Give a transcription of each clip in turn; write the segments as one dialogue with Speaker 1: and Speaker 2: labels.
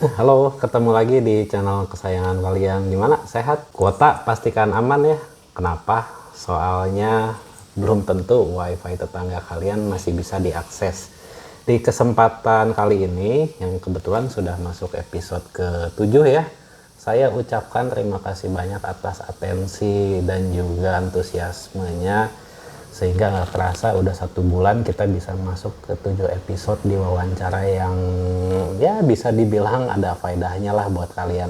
Speaker 1: Halo, ketemu lagi di channel kesayangan kalian. Gimana? Sehat? Kuota pastikan aman ya. Kenapa? Soalnya belum tentu WiFi tetangga kalian masih bisa diakses. Di kesempatan kali ini, yang kebetulan sudah masuk episode ke-7 ya, saya ucapkan terima kasih banyak atas atensi dan juga antusiasmenya, sehingga nggak terasa udah 1 bulan kita bisa masuk ke 7 episode di wawancara yang ya bisa dibilang ada faedahnya lah buat kalian.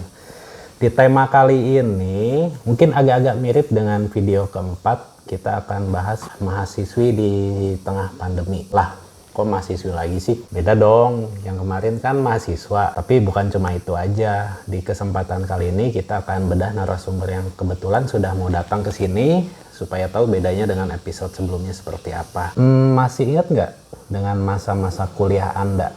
Speaker 1: Di tema kali ini mungkin agak-agak mirip dengan video keempat, kita akan bahas mahasiswi di tengah pandemi. Lah, kok mahasiswi lagi sih? Beda dong, yang kemarin kan mahasiswa, tapi bukan cuma itu aja. Di kesempatan kali ini kita akan bedah narasumber yang kebetulan sudah mau datang ke sini, supaya tahu bedanya dengan episode sebelumnya seperti apa. Masih ingat nggak dengan masa-masa kuliah Anda?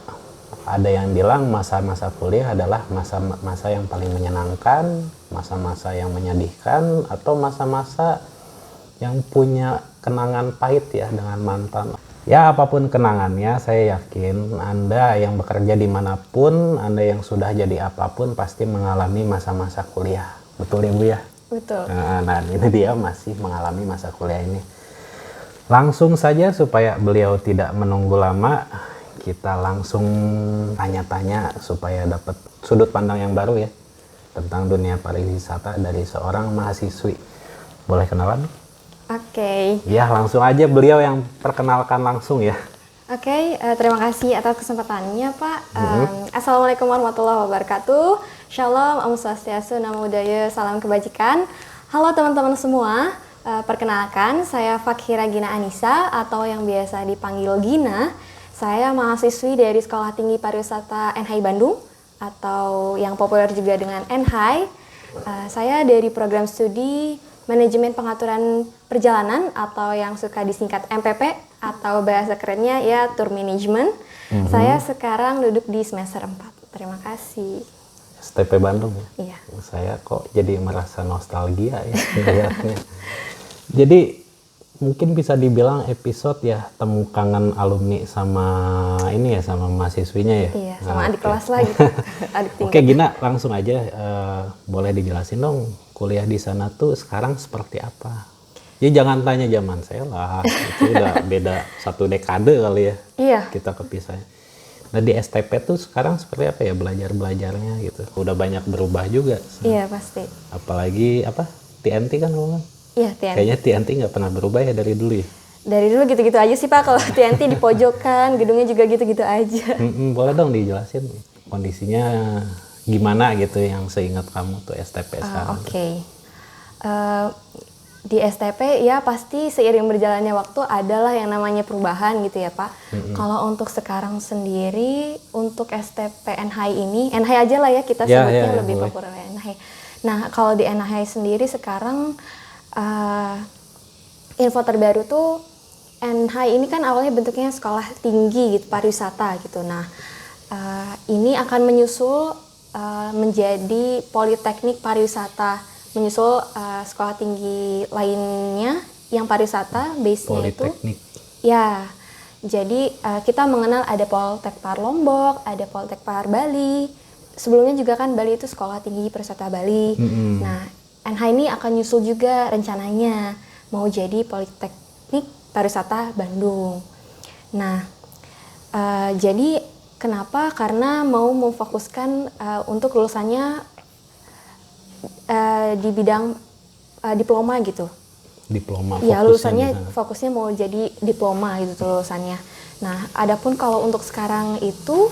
Speaker 1: Ada yang bilang masa-masa kuliah adalah masa-masa yang paling menyenangkan, masa-masa yang menyedihkan, atau masa-masa yang punya kenangan pahit ya dengan mantan. Ya apapun kenangannya, saya yakin Anda yang bekerja dimanapun, Anda yang sudah jadi apapun pasti mengalami masa-masa kuliah. Betul ya Bu ya?
Speaker 2: Betul.
Speaker 1: Nah, ini dia masih mengalami masa kuliah ini. Langsung saja supaya beliau tidak menunggu lama, kita langsung tanya-tanya supaya dapat sudut pandang yang baru ya tentang dunia pariwisata dari seorang mahasiswi. Boleh kenalan?
Speaker 2: Oke.
Speaker 1: Ya, langsung aja beliau yang perkenalkan langsung ya.
Speaker 2: Oke, terima kasih atas kesempatannya Pak. Assalamualaikum warahmatullahi wabarakatuh. Shalom, Om Swastiastu, Namo Buddhaya, salam kebajikan. Halo teman-teman semua, perkenalkan saya Fakhira Gina Anissa atau yang biasa dipanggil Gina. Saya mahasiswi dari Sekolah Tinggi Pariwisata NHI Bandung atau yang populer juga dengan NHI. Saya dari program studi Manajemen Pengaturan Perjalanan atau yang suka disingkat MPP atau bahasa kerennya ya Tour Management. Saya sekarang duduk di semester 4. Terima kasih.
Speaker 1: STP Bandung ya?
Speaker 2: Iya.
Speaker 1: Saya kok jadi merasa nostalgia ya melihatnya. Jadi mungkin bisa dibilang episode ya temu kangen alumni sama ini ya, sama mahasiswinya ya?
Speaker 2: Iya, sama adik kelas lah gitu. Adik tingkat.
Speaker 1: Oke Gina, langsung aja boleh dijelasin dong kuliah di sana tuh sekarang seperti apa? Ya jangan tanya zaman saya lah, itu udah beda 1 dekade kali ya.
Speaker 2: Iya.
Speaker 1: Kita kepisah. Nah di STP tuh sekarang seperti apa ya belajarnya gitu? Udah banyak berubah juga.
Speaker 2: Iya pasti.
Speaker 1: Apalagi apa? TNT kan ngomong.
Speaker 2: Iya TNT.
Speaker 1: Kayaknya TNT nggak pernah berubah ya dari dulu ya?
Speaker 2: Dari dulu gitu-gitu aja sih Pak, kalau TNT di pojokan, gedungnya juga gitu-gitu aja.
Speaker 1: Boleh dong dijelasin kondisinya gimana gitu yang seingat kamu tuh STP sekarang.
Speaker 2: Oke. Di STP ya pasti seiring berjalannya waktu adalah yang namanya perubahan gitu ya Pak. Kalau untuk sekarang sendiri, untuk STP NHI ini, NHI aja lah ya kita sebutnya lebih
Speaker 1: boleh.
Speaker 2: populer NHI. Nah kalau di NHI sendiri sekarang info terbaru tuh NHI ini kan awalnya bentuknya sekolah tinggi gitu pariwisata gitu. Nah ini akan menyusul menjadi Politeknik Pariwisata, menyusul sekolah tinggi lainnya yang pariwisata base-nya itu.
Speaker 1: Politeknik.
Speaker 2: Ya, jadi kita mengenal ada Poltekpar Lombok, ada Poltekpar Bali. Sebelumnya juga kan Bali itu sekolah tinggi pariwisata Bali. Nah, NHI ini akan nyusul juga rencananya mau jadi Politeknik Pariwisata Bandung. Nah, jadi kenapa? Karena mau memfokuskan untuk lulusannya di bidang diploma gitu.
Speaker 1: Diploma.
Speaker 2: Ya lulusannya fokusnya mau jadi diploma gitu tuh lulusannya. Nah, adapun kalau untuk sekarang itu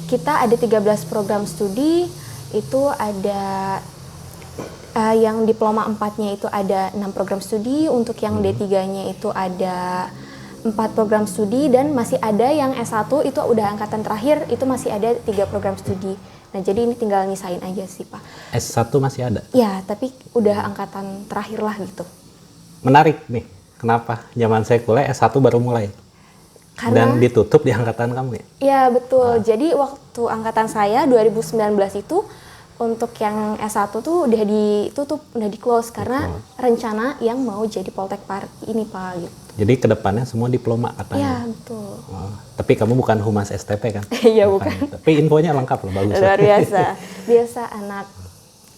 Speaker 2: kita ada 13 program studi, itu ada yang diploma 4-nya itu ada 6 program studi, untuk yang D3-nya itu ada 4 program studi, dan masih ada yang S1 itu udah angkatan terakhir, itu masih ada 3 program studi. Nah, jadi ini tinggal nyisain aja sih, Pak.
Speaker 1: S1 masih ada?
Speaker 2: Ya, tapi udah angkatan terakhir lah gitu.
Speaker 1: Menarik nih, kenapa? Zaman saya kuliah S1 baru mulai.
Speaker 2: Karena,
Speaker 1: dan ditutup di angkatan kamu ya?
Speaker 2: Iya, betul. Jadi waktu angkatan saya 2019 itu untuk yang S1 tuh udah ditutup, udah di-close karena rencana yang mau jadi Poltekpar ini Pak gitu.
Speaker 1: Jadi kedepannya semua diploma
Speaker 2: Iya,
Speaker 1: katanya.
Speaker 2: betul.
Speaker 1: Oh, tapi kamu bukan humas STP kan?
Speaker 2: Iya, bukan.
Speaker 1: Tapi infonya lengkap loh, bagus.
Speaker 2: Luar biasa. Biasa anak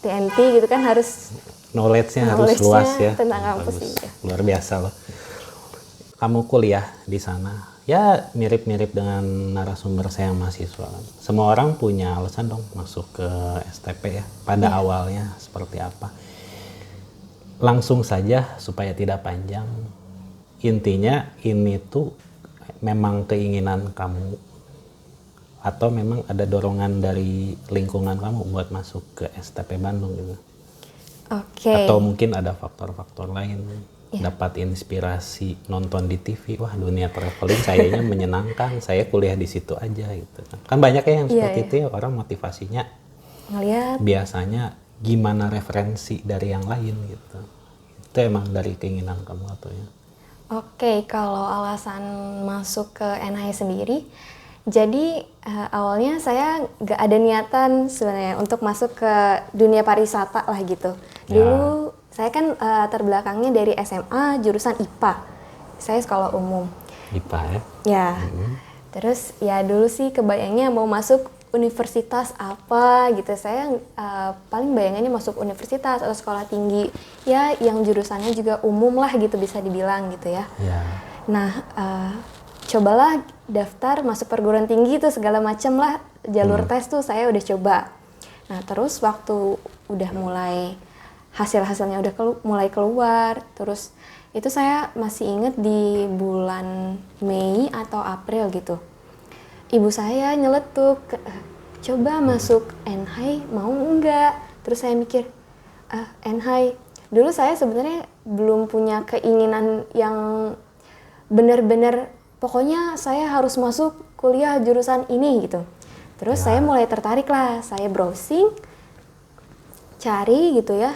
Speaker 2: TNT gitu kan harus
Speaker 1: Knowledge-nya harus
Speaker 2: knowledge-nya
Speaker 1: luas ya.
Speaker 2: tentang kampus,
Speaker 1: Bagus.
Speaker 2: iya.
Speaker 1: Luar biasa loh. Kamu kuliah di sana, ya mirip-mirip dengan narasumber saya yang mahasiswa. Semua orang punya alasan dong masuk ke STP ya. Pada awalnya seperti apa. Langsung saja supaya tidak panjang. Intinya ini tuh memang keinginan kamu atau memang ada dorongan dari lingkungan kamu buat masuk ke STP Bandung gitu.
Speaker 2: Oke.
Speaker 1: Atau mungkin ada faktor-faktor lain. Dapat inspirasi nonton di TV, wah dunia traveling kayaknya menyenangkan, saya kuliah di situ aja gitu. Kan banyak ya yang seperti itu ya, orang motivasinya
Speaker 2: Ngeliat.
Speaker 1: biasanya gimana referensi dari yang lain gitu. Itu emang dari keinginan kamu atau ya?
Speaker 2: Oke, kalau alasan masuk ke NHI sendiri, jadi awalnya saya nggak ada niatan sebenarnya untuk masuk ke dunia pariwisata lah gitu. Dulu saya kan terbelakangnya dari SMA jurusan IPA, saya sekolah umum.
Speaker 1: IPA ya?
Speaker 2: Ya, terus ya dulu sih kebayangnya mau masuk universitas apa gitu. Saya paling bayangannya masuk universitas atau sekolah tinggi, ya yang jurusannya juga umum lah gitu bisa dibilang gitu ya.
Speaker 1: Ya.
Speaker 2: Nah, cobalah daftar masuk perguruan tinggi itu segala macam lah jalur tes tuh saya udah coba. Nah, terus waktu udah mulai hasil-hasilnya udah mulai keluar, terus itu saya masih inget di bulan Mei atau April gitu. Ibu saya nyeletuk, coba masuk NHI mau enggak? Terus saya mikir, NHI. Dulu saya sebenarnya belum punya keinginan yang benar-benar pokoknya saya harus masuk kuliah jurusan ini gitu. Terus saya mulai tertarik lah, saya browsing, cari gitu ya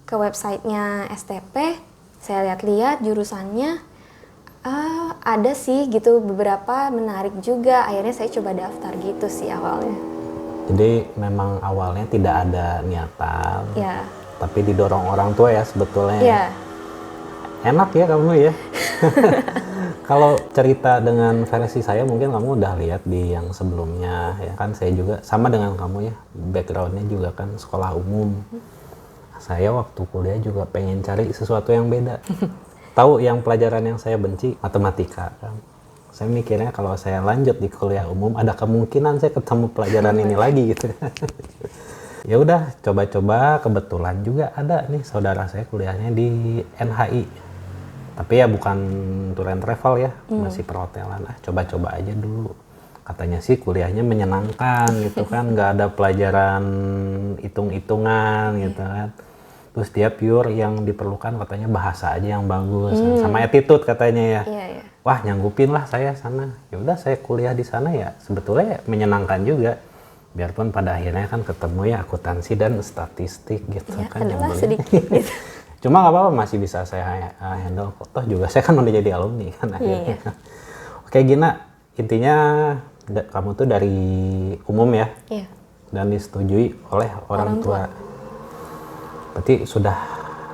Speaker 2: ke websitenya STP, saya lihat-lihat jurusannya, ada sih gitu beberapa menarik juga, akhirnya saya coba daftar gitu sih awalnya.
Speaker 1: Jadi memang awalnya tidak ada niatan,
Speaker 2: Ya.
Speaker 1: tapi didorong orang tua ya sebetulnya.
Speaker 2: Ya.
Speaker 1: Enak ya kamu ya. Kalau cerita dengan versi saya mungkin kamu udah lihat di yang sebelumnya ya kan, saya juga sama dengan kamu ya, backgroundnya juga kan sekolah umum. Saya waktu kuliah juga pengen cari sesuatu yang beda. Tahu yang pelajaran yang saya benci, matematika kan. Saya mikirnya kalau saya lanjut di kuliah umum ada kemungkinan saya ketemu pelajaran ini lagi gitu. Ya udah coba-coba, kebetulan juga ada nih saudara saya kuliahnya di NHI. Tapi ya bukan tour and travel ya, masih perhotelan. Coba-coba aja dulu. Katanya sih kuliahnya menyenangkan gitu kan, nggak ada pelajaran hitung-hitungan gitu kan. Terus dia pure yang diperlukan katanya bahasa aja yang bagus, sama attitude katanya ya.
Speaker 2: Iya, iya.
Speaker 1: Wah nyanggupin lah saya sana. Ya udah saya kuliah di sana ya sebetulnya menyenangkan juga. Biarpun pada akhirnya kan ketemu ya akuntansi dan statistik gitu
Speaker 2: Ya,
Speaker 1: kan.
Speaker 2: adalah
Speaker 1: nyebelin.
Speaker 2: sedikit gitu.
Speaker 1: Cuma nggak apa-apa, masih bisa saya handle kok. Toh juga saya kan udah jadi alumni kan akhirnya.
Speaker 2: Iya.
Speaker 1: Oke Gina, intinya kamu tuh dari umum ya,
Speaker 2: Iya.
Speaker 1: dan disetujui oleh orang tua. Berarti sudah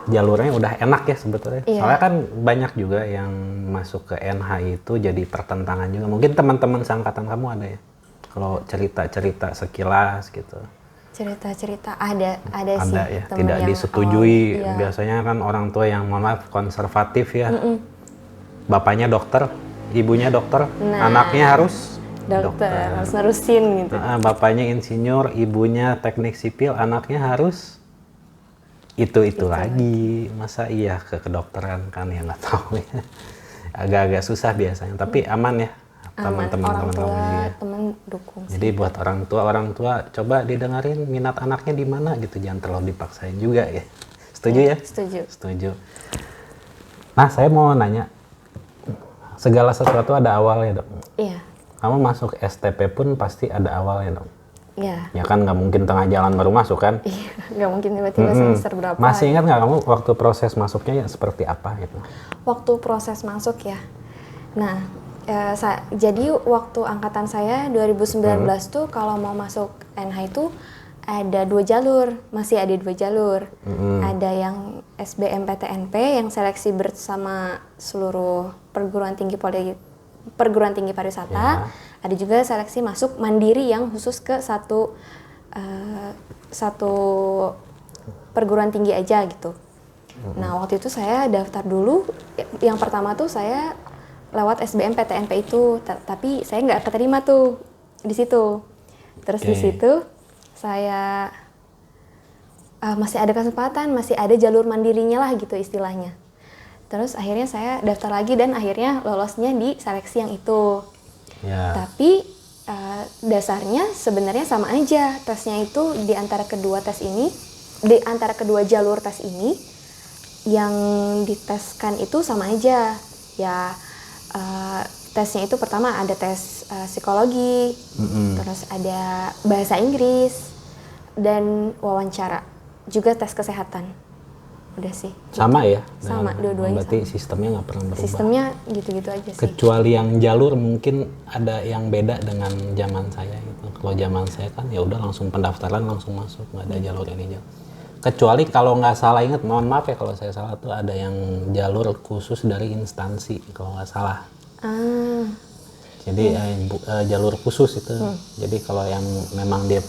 Speaker 1: jalurnya udah enak ya sebetulnya.
Speaker 2: Iya.
Speaker 1: Soalnya kan banyak juga yang masuk ke NHI itu jadi pertentangan juga. Mungkin teman-teman seangkatan kamu ada ya? Kalau cerita-cerita sekilas gitu.
Speaker 2: Cerita-cerita ada sih.
Speaker 1: Ada ya,
Speaker 2: temen
Speaker 1: tidak
Speaker 2: yang
Speaker 1: disetujui.
Speaker 2: awal, iya.
Speaker 1: Biasanya kan orang tua yang mohon maaf konservatif ya. Bapaknya dokter, ibunya dokter,
Speaker 2: Nah,
Speaker 1: anaknya harus
Speaker 2: dokter harus nerusin gitu.
Speaker 1: Bapaknya insinyur, ibunya teknik sipil, anaknya harus itu lagi. Masa iya ke kedokteran kan ya nggak tahu ya. Agak-agak susah biasanya, tapi aman ya. Teman-teman
Speaker 2: orang tua,
Speaker 1: ya.
Speaker 2: teman dukung sih.
Speaker 1: Jadi buat orang tua coba didengarin minat anaknya di mana gitu, jangan terlalu dipaksain juga ya. Setuju ya? Setuju. Nah, saya mau nanya, segala sesuatu ada awalnya dong.
Speaker 2: Iya.
Speaker 1: Kamu masuk STP pun pasti ada awalnya dong.
Speaker 2: Iya.
Speaker 1: Ya kan nggak mungkin tengah jalan baru masuk kan?
Speaker 2: Iya, nggak mungkin tiba-tiba semester berapa.
Speaker 1: Masih ingat nggak kamu waktu proses masuknya ya seperti apa gitu?
Speaker 2: Waktu proses masuk ya. Nah, jadi waktu angkatan saya 2019 tuh kalau mau masuk NH itu ada 2 jalur, masih ada 2 jalur. Ada yang SBMPTNP yang seleksi bersama seluruh perguruan tinggi pariwisata.
Speaker 1: Ya.
Speaker 2: Ada juga seleksi masuk mandiri yang khusus ke satu perguruan tinggi aja gitu. Nah, waktu itu saya daftar dulu. Yang pertama tuh saya lewat SBMPTNP itu, tapi saya nggak keterima tuh di situ. Terus di situ saya masih ada kesempatan, masih ada jalur mandirinya lah gitu istilahnya. Terus akhirnya saya daftar lagi dan akhirnya lolosnya di seleksi yang itu.
Speaker 1: Ya.
Speaker 2: Tapi dasarnya sebenarnya sama aja, tesnya itu di antara kedua jalur tes ini yang diteskan itu sama aja. Ya tesnya itu pertama ada tes psikologi, terus ada bahasa Inggris dan wawancara, juga tes kesehatan. Udah sih.
Speaker 1: Sama ya?
Speaker 2: Sama, dua-duanya
Speaker 1: berarti
Speaker 2: sama.
Speaker 1: sistemnya nggak pernah berubah.
Speaker 2: Sistemnya gitu-gitu aja sih.
Speaker 1: Kecuali yang jalur mungkin ada yang beda dengan zaman saya gitu. Kalau zaman saya kan ya udah langsung pendaftaran langsung masuk, nggak ada jalur ini jalur. Kecuali kalau nggak salah ingat, mohon maaf ya kalau saya salah tuh ada yang jalur khusus dari instansi kalau nggak salah. Jadi jalur khusus itu. Jadi kalau yang memang dia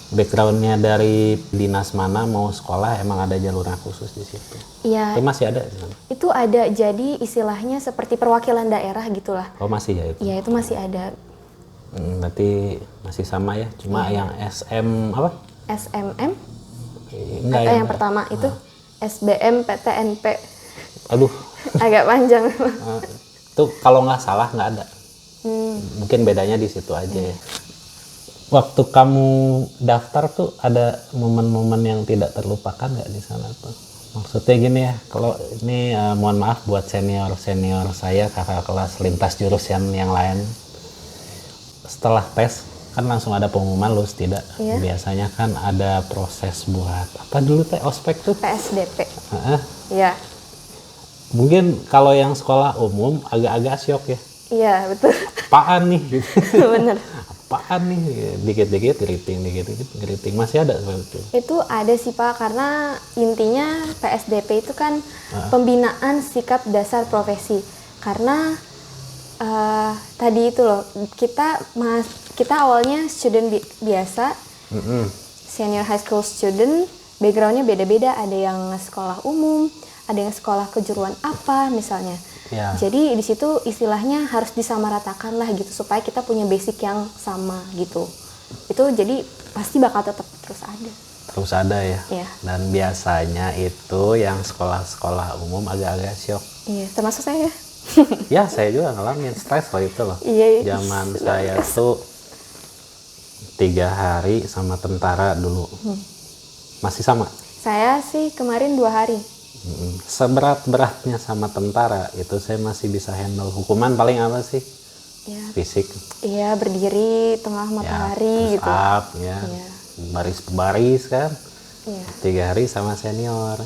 Speaker 1: backgroundnya dari dinas mana mau sekolah emang ada jalurnya khusus di situ.
Speaker 2: Iya.
Speaker 1: Itu masih ada di sana?
Speaker 2: Itu ada, jadi istilahnya seperti perwakilan daerah gitulah.
Speaker 1: Oh masih ya itu?
Speaker 2: Iya, itu masih ada.
Speaker 1: Berarti masih sama ya, cuma yang SM apa?
Speaker 2: SMM?
Speaker 1: Enggak
Speaker 2: Atau
Speaker 1: ya,
Speaker 2: yang pertama itu SBMPTNP.
Speaker 1: Aduh.
Speaker 2: Agak panjang.
Speaker 1: Itu kalau nggak salah nggak ada. Mungkin bedanya di situ aja ya. Waktu kamu daftar tuh ada momen-momen yang tidak terlupakan nggak di sana tuh? Maksudnya gini ya, kalau ini mohon maaf buat senior-senior saya, kakak kelas lintas jurusan yang lain. Setelah tes kan langsung ada pengumuman lulus tidak?
Speaker 2: Iya.
Speaker 1: Biasanya kan ada proses buat apa dulu teh ospek tuh?
Speaker 2: PSDP.
Speaker 1: Iya. Mungkin kalau yang sekolah umum agak-agak syok ya.
Speaker 2: Iya, betul.
Speaker 1: Apaan nih? Gitu.
Speaker 2: Bener.
Speaker 1: Apaan nih? Dikit-dikit greeting. Masih ada seperti itu?
Speaker 2: Itu ada sih Pak, karena intinya PSDP itu kan pembinaan sikap dasar profesi. Karena tadi itu loh, kita awalnya student biasa, senior high school student, backgroundnya beda-beda. Ada yang sekolah umum, ada yang sekolah kejuruan apa misalnya.
Speaker 1: Ya.
Speaker 2: Jadi di situ istilahnya harus disamaratakan lah gitu supaya kita punya basic yang sama gitu. Itu jadi pasti bakal tetap terus ada.
Speaker 1: Terus ada ya.
Speaker 2: Iya.
Speaker 1: Dan biasanya itu yang sekolah-sekolah umum agak-agak syok.
Speaker 2: Iya, termasuk saya.
Speaker 1: Ya, saya juga ngalamin stres waktu itu loh.
Speaker 2: Iya.
Speaker 1: Zaman saya tuh 3 hari sama tentara dulu. Masih sama?
Speaker 2: Saya sih kemarin 2 hari.
Speaker 1: Seberat-beratnya sama tentara itu saya masih bisa handle. Hukuman paling apa sih?
Speaker 2: Ya.
Speaker 1: Fisik.
Speaker 2: Iya, berdiri tengah matahari
Speaker 1: ya,
Speaker 2: gitu.
Speaker 1: Up, ya.
Speaker 2: Iya.
Speaker 1: Baris kan.
Speaker 2: Iya.
Speaker 1: 3 hari sama senior.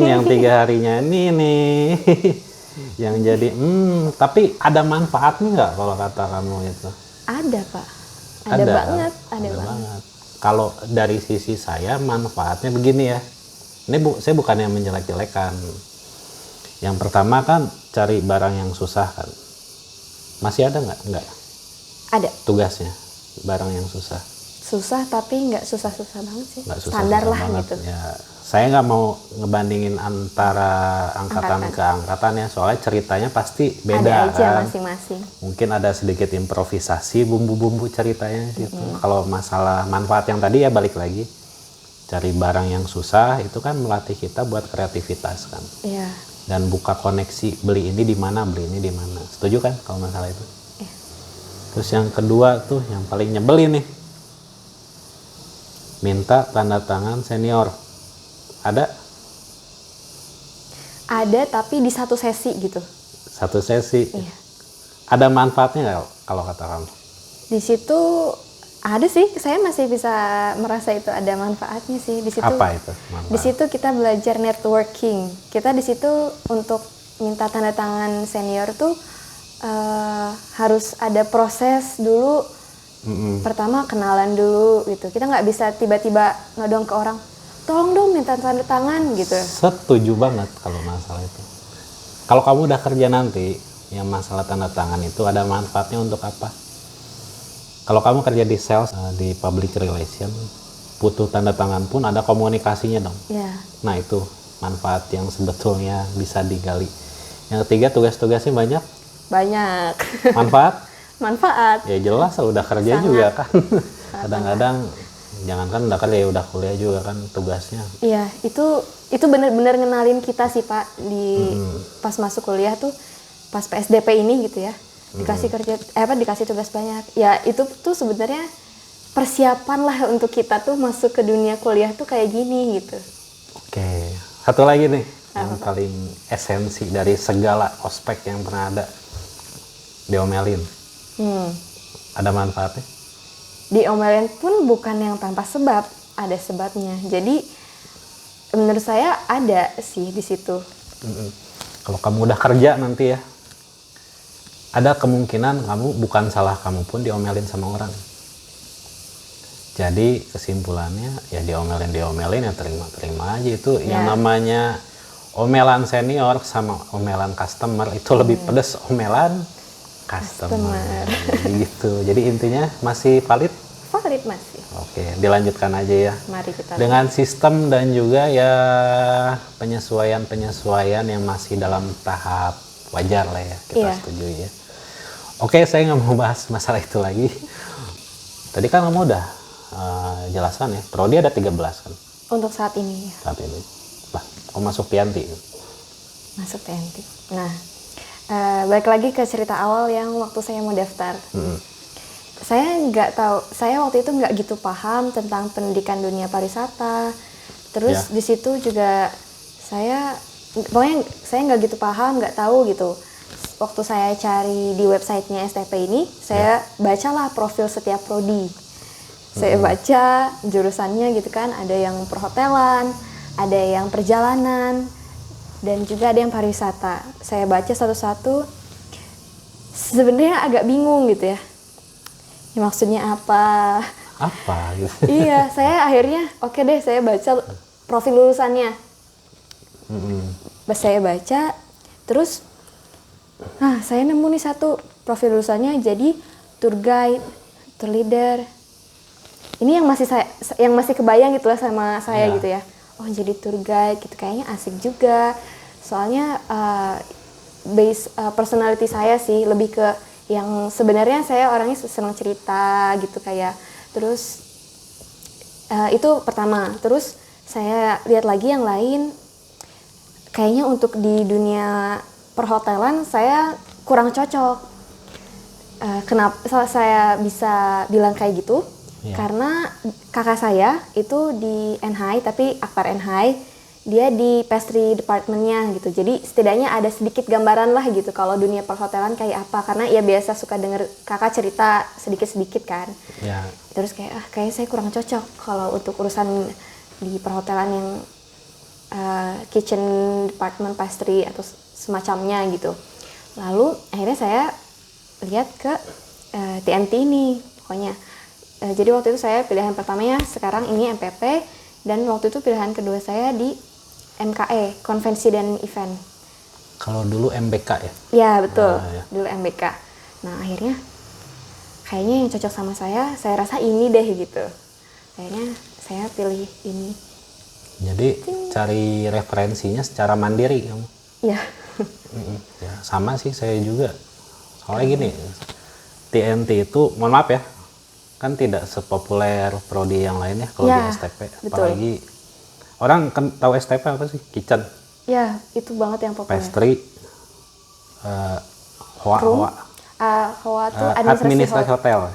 Speaker 1: Yang 3 harinya ini nih. Yang jadi, tapi ada manfaatnya nggak kalau kata kamu itu?
Speaker 2: Ada Pak. Ada banget. Ada banget.
Speaker 1: Kalau dari sisi saya manfaatnya begini ya. Ini saya bukannya menjelek-jelekan. Yang pertama kan cari barang yang susah kan. Masih ada nggak? Nggak.
Speaker 2: Ada.
Speaker 1: Tugasnya barang yang susah.
Speaker 2: Susah tapi nggak susah-susah banget sih.
Speaker 1: Nggak susah
Speaker 2: Standar lah
Speaker 1: banget.
Speaker 2: gitu.
Speaker 1: Ya, saya nggak mau ngebandingin antara angkatan ke angkatan ya. Soalnya ceritanya pasti beda
Speaker 2: ada aja
Speaker 1: kan.
Speaker 2: masing-masing.
Speaker 1: Mungkin ada sedikit improvisasi bumbu-bumbu ceritanya situ. Kalau masalah manfaat yang tadi ya balik lagi. Cari barang yang susah itu kan melatih kita buat kreativitas kan.
Speaker 2: Iya.
Speaker 1: Dan buka koneksi beli ini di mana, beli ini di mana. Setuju kan kalau masalah itu?
Speaker 2: Iya.
Speaker 1: Terus yang kedua tuh yang paling nyebelin nih. Minta tanda tangan senior. Ada?
Speaker 2: Ada tapi di satu sesi gitu.
Speaker 1: Satu sesi.
Speaker 2: Iya.
Speaker 1: Ada manfaatnya nggak kalau kata kamu?
Speaker 2: Di situ ada sih, saya masih bisa merasa itu ada manfaatnya sih di situ.
Speaker 1: Apa itu manfaat?
Speaker 2: Di situ kita belajar networking. Kita di situ untuk minta tanda tangan senior tuh harus ada proses dulu Pertama kenalan dulu gitu. Kita nggak bisa tiba-tiba nodong ke orang, tolong dong minta tanda tangan gitu.
Speaker 1: Setuju banget kalau masalah itu. Kalau kamu udah kerja nanti, yang masalah tanda tangan itu ada manfaatnya untuk apa? Kalau kamu kerja di sales, di public relation, butuh tanda tangan pun ada komunikasinya dong.
Speaker 2: Ya.
Speaker 1: Nah itu manfaat yang sebetulnya bisa digali. Yang ketiga, tugas-tugasnya banyak.
Speaker 2: Banyak.
Speaker 1: Manfaat?
Speaker 2: Manfaat.
Speaker 1: Ya jelas udah kerja juga kan. Kadang-kadang jangankan udah kerja, udah kuliah juga kan tugasnya.
Speaker 2: Iya, itu benar-benar ngenalin kita sih Pak di pas masuk kuliah tuh, pas PSDP ini gitu ya. Dikasih kerja dikasih tugas banyak. Ya itu tuh sebenarnya persiapan lah untuk kita tuh masuk ke dunia kuliah tuh kayak gini gitu.
Speaker 1: Oke, satu lagi nih yang paling esensi dari segala ospek yang pernah ada, diomelin. Ada manfaatnya?
Speaker 2: Diomelin pun bukan yang tanpa sebab, ada sebabnya. Jadi menurut saya ada sih di situ.
Speaker 1: Kalau kamu udah kerja nanti ya, ada kemungkinan kamu bukan salah kamu pun diomelin sama orang. Jadi kesimpulannya ya diomelin ya terima aja itu. Yang namanya omelan senior sama omelan customer itu lebih pedes omelan customer. Gitu. Jadi intinya masih valid?
Speaker 2: Valid masih.
Speaker 1: Oke, dilanjutkan aja ya.
Speaker 2: Mari kita
Speaker 1: dengan sistem dan juga ya penyesuaian yang masih dalam tahap wajar lah ya, kita setuju ya. Oke, saya nggak mau bahas masalah itu lagi. Tadi kan kamu udah jelaskan ya, prodi ada 13 kan?
Speaker 2: Untuk saat ini ya.
Speaker 1: Saat ini. Bah, kamu masuk TNT.
Speaker 2: Masuk TNT. Nah, balik lagi ke cerita awal yang waktu saya mau daftar. Saya nggak tahu, saya waktu itu nggak gitu paham tentang pendidikan dunia pariwisata. Terus di situ juga pokoknya saya nggak gitu paham, nggak tahu gitu. Waktu saya cari di websitenya STP ini, saya bacalah profil setiap prodi. Saya baca jurusannya gitu kan, ada yang perhotelan, ada yang perjalanan, dan juga ada yang pariwisata. Saya baca satu-satu, sebenarnya agak bingung gitu ya. Ya maksudnya apa?
Speaker 1: Apa gitu?
Speaker 2: Iya, saya akhirnya oke deh, saya baca profil lulusannya. Saya baca, terus saya nemu nih satu profil lulusannya jadi tour guide, tour leader. Ini yang masih kebayang gitu lah sama saya gitu ya. Oh jadi tour guide gitu, kayaknya asik juga. Soalnya base personality saya sih lebih ke yang sebenarnya saya orangnya senang cerita gitu kayak. Terus itu pertama. Terus saya lihat lagi yang lain, kayaknya untuk di dunia perhotelan saya kurang cocok. Kenapa saya bisa bilang kayak gitu? Karena kakak saya itu di NHI, tapi Akbar NHI, dia di pastry departmentnya gitu. Jadi setidaknya ada sedikit gambaran lah gitu kalau dunia perhotelan kayak apa. Karena ia biasa suka denger kakak cerita sedikit-sedikit kan. Terus kayak saya kurang cocok kalau untuk urusan di perhotelan yang kitchen department pastry atau semacamnya gitu. Lalu akhirnya saya lihat ke TNT ini pokoknya. Jadi waktu itu saya pilihan pertamanya sekarang ini MPP, dan waktu itu pilihan kedua saya di MKE, Konvensi dan Event.
Speaker 1: Kalau dulu MBK ya?
Speaker 2: Ya betul, dulu MBK. Nah akhirnya kayaknya yang cocok sama saya rasa ini deh gitu. Akhirnya saya pilih ini.
Speaker 1: Jadi cari referensinya secara mandiri kamu?
Speaker 2: Iya.
Speaker 1: Ya, sama sih saya juga. Soalnya gini, TNT itu, mohon maaf ya, kan tidak sepopuler prodi yang lainnya kalau di STP. Apalagi orang kan tahu STP apa sih? Kitchen.
Speaker 2: Ya, itu banget yang populer.
Speaker 1: Pastry, hoa
Speaker 2: tuh
Speaker 1: administrasi hotel.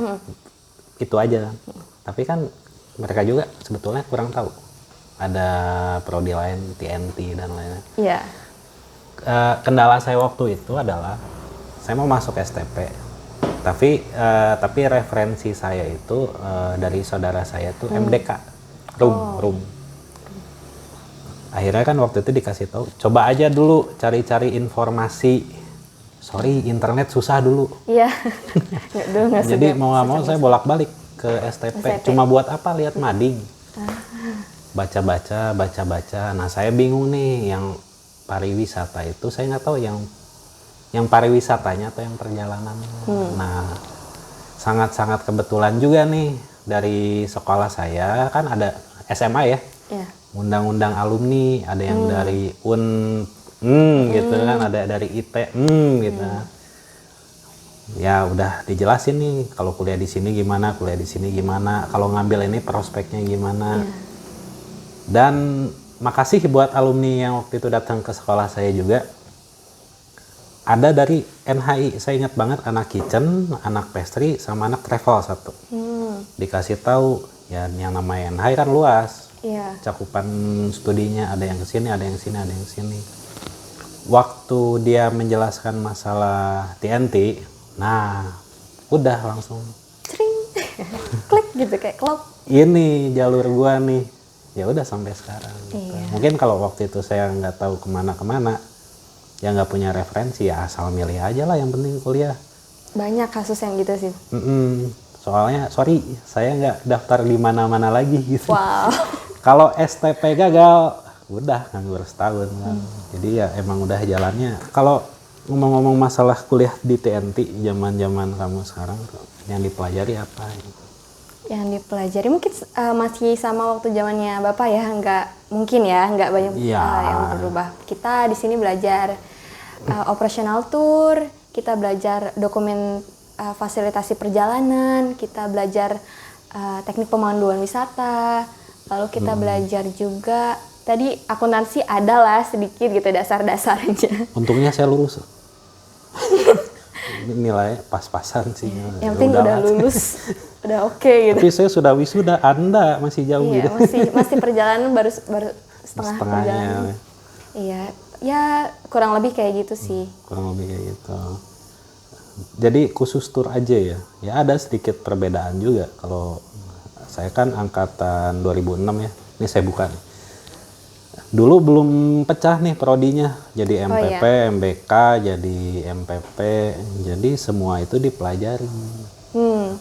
Speaker 1: Itu aja. Tapi kan mereka juga sebetulnya kurang tahu. Ada prodi lain, TNT dan lainnya.
Speaker 2: Iya.
Speaker 1: Kendala saya waktu itu adalah saya mau masuk STP. Tapi referensi saya itu dari saudara saya itu MDK, room. Akhirnya kan waktu itu dikasih tahu, coba aja dulu cari-cari informasi sorry internet susah dulu.
Speaker 2: Iya. Nggak dulu nggak
Speaker 1: Jadi
Speaker 2: sudah.
Speaker 1: mau nggak mau saya bolak-balik ke STP. Cuma buat apa? Lihat mading. Baca-baca. Nah saya bingung nih yang pariwisata itu saya nggak tahu yang pariwisatanya atau yang perjalanannya. Nah sangat-sangat kebetulan juga nih dari sekolah saya kan ada SMA ya.
Speaker 2: Iya.
Speaker 1: Undang-undang alumni, ada yang dari gitu kan, ada dari IT, gitu. Ya udah dijelasin nih, kalau kuliah di sini gimana, kuliah di sini gimana, kalau ngambil ini prospeknya gimana. Dan makasih buat alumni yang waktu itu datang ke sekolah saya juga. Ada dari NHI, saya ingat banget anak kitchen, anak pastry, sama anak travel satu. Dikasih tahu, ya yang namanya NHI kan luas.
Speaker 2: Iya.
Speaker 1: Cakupan studinya ada yang kesini, ada yang sini, ada yang sini. Waktu dia menjelaskan masalah TNT, nah udah langsung
Speaker 2: Cering. Klik gitu kayak klop.
Speaker 1: ini jalur gua nih. Ya udah sampai sekarang. Gitu.
Speaker 2: Iya.
Speaker 1: Mungkin kalau waktu itu saya nggak tahu kemana-kemana, ya nggak punya referensi, ya asal milih aja lah yang penting kuliah.
Speaker 2: Banyak kasus yang gitu sih.
Speaker 1: Soalnya sorry, saya nggak daftar di mana-mana lagi gitu.
Speaker 2: Wow.
Speaker 1: Kalau STP gagal, udah nganggur setahun kan. Jadi ya emang udah jalannya. Kalau ngomong-ngomong masalah kuliah di TNT, zaman-zaman kamu sekarang yang dipelajari apa?
Speaker 2: Yang dipelajari mungkin masih sama waktu zamannya Bapak ya, nggak mungkin ya, nggak banyak
Speaker 1: Iya.
Speaker 2: yang berubah. Kita di sini belajar operational tour, kita belajar dokumen fasilitasi perjalanan, kita belajar teknik pemanduan wisata, lalu kita belajar juga tadi akuntansi adalah sedikit gitu dasar-dasarnya.
Speaker 1: Untungnya saya lurus. Nilai pas-pasan sih.
Speaker 2: Yang penting udah lulus, udah oke gitu.
Speaker 1: Tapi saya sudah wisuda, Anda masih jauh
Speaker 2: Iya,
Speaker 1: gitu.
Speaker 2: masih perjalanan baru setengah
Speaker 1: Setengahnya.
Speaker 2: perjalanan. Iya, ya kurang lebih kayak gitu sih.
Speaker 1: Kurang lebih kayak gitu. Jadi khusus tour aja ya. Ya ada sedikit perbedaan juga. Kalau saya kan angkatan 2006 ya. Ini saya buka nih. Dulu belum pecah nih prodinya. Jadi MPP, MBK, jadi MPP. Jadi semua itu dipelajari.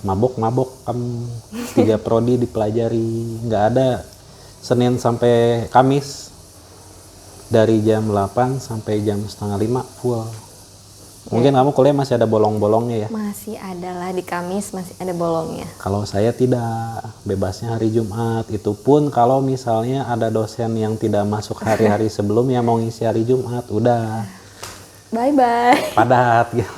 Speaker 1: Mabok-mabok kamu. 3 prodi dipelajari. Nggak ada Senin sampai Kamis. Dari jam 8 sampai jam setengah 5 full. Mungkin kamu kuliah masih ada bolong-bolongnya ya?
Speaker 2: Masih ada lah di Kamis, masih ada bolongnya.
Speaker 1: Kalau saya tidak, bebasnya hari Jumat. Itu pun kalau misalnya ada dosen yang tidak masuk hari-hari sebelumnya mau ngisi hari Jumat, udah
Speaker 2: Bye-bye.
Speaker 1: padat gitu.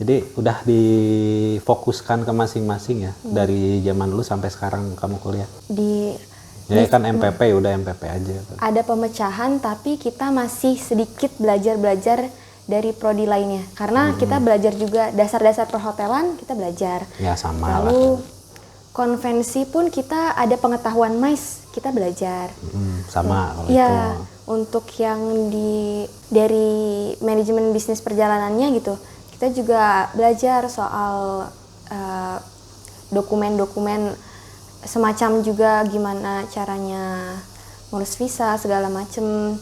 Speaker 1: Jadi udah difokuskan ke masing-masing ya, dari zaman dulu sampai sekarang kamu kuliah. Jadi kan MPP, udah MPP aja.
Speaker 2: Ada pemecahan, tapi kita masih sedikit belajar-belajar dari prodi lainnya. Karena kita belajar juga dasar-dasar perhotelan, kita belajar.
Speaker 1: Ya sama lah.
Speaker 2: Lalu konvensi pun kita ada pengetahuan MICE, kita belajar.
Speaker 1: Sama kalau
Speaker 2: Ya,
Speaker 1: itu.
Speaker 2: untuk yang dari manajemen bisnis perjalanannya gitu, kita juga belajar soal dokumen-dokumen semacam juga gimana caranya ngurus visa segala macem.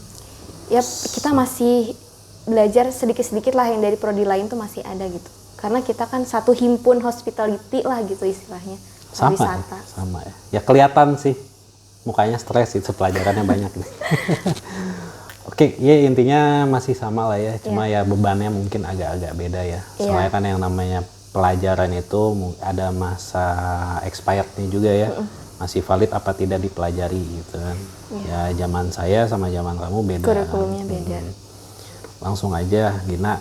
Speaker 2: Ya kita masih belajar sedikit-sedikit lah yang dari prodi lain tuh masih ada gitu. Karena kita kan satu himpun hospitality lah gitu istilahnya.
Speaker 1: Sama
Speaker 2: Wisata.
Speaker 1: ya, sama ya. Ya kelihatan sih mukanya stres itu pelajarannya banyak nih. Oke, ya intinya masih sama lah ya. Cuma ya bebannya mungkin agak-agak beda ya. Soalnya kan yang namanya pelajaran itu ada masa expirednya juga ya. Masih valid apa tidak dipelajari gitu kan. Ya zaman saya sama zaman kamu beda.
Speaker 2: Kurikulumnya beda.
Speaker 1: Langsung aja, Gina.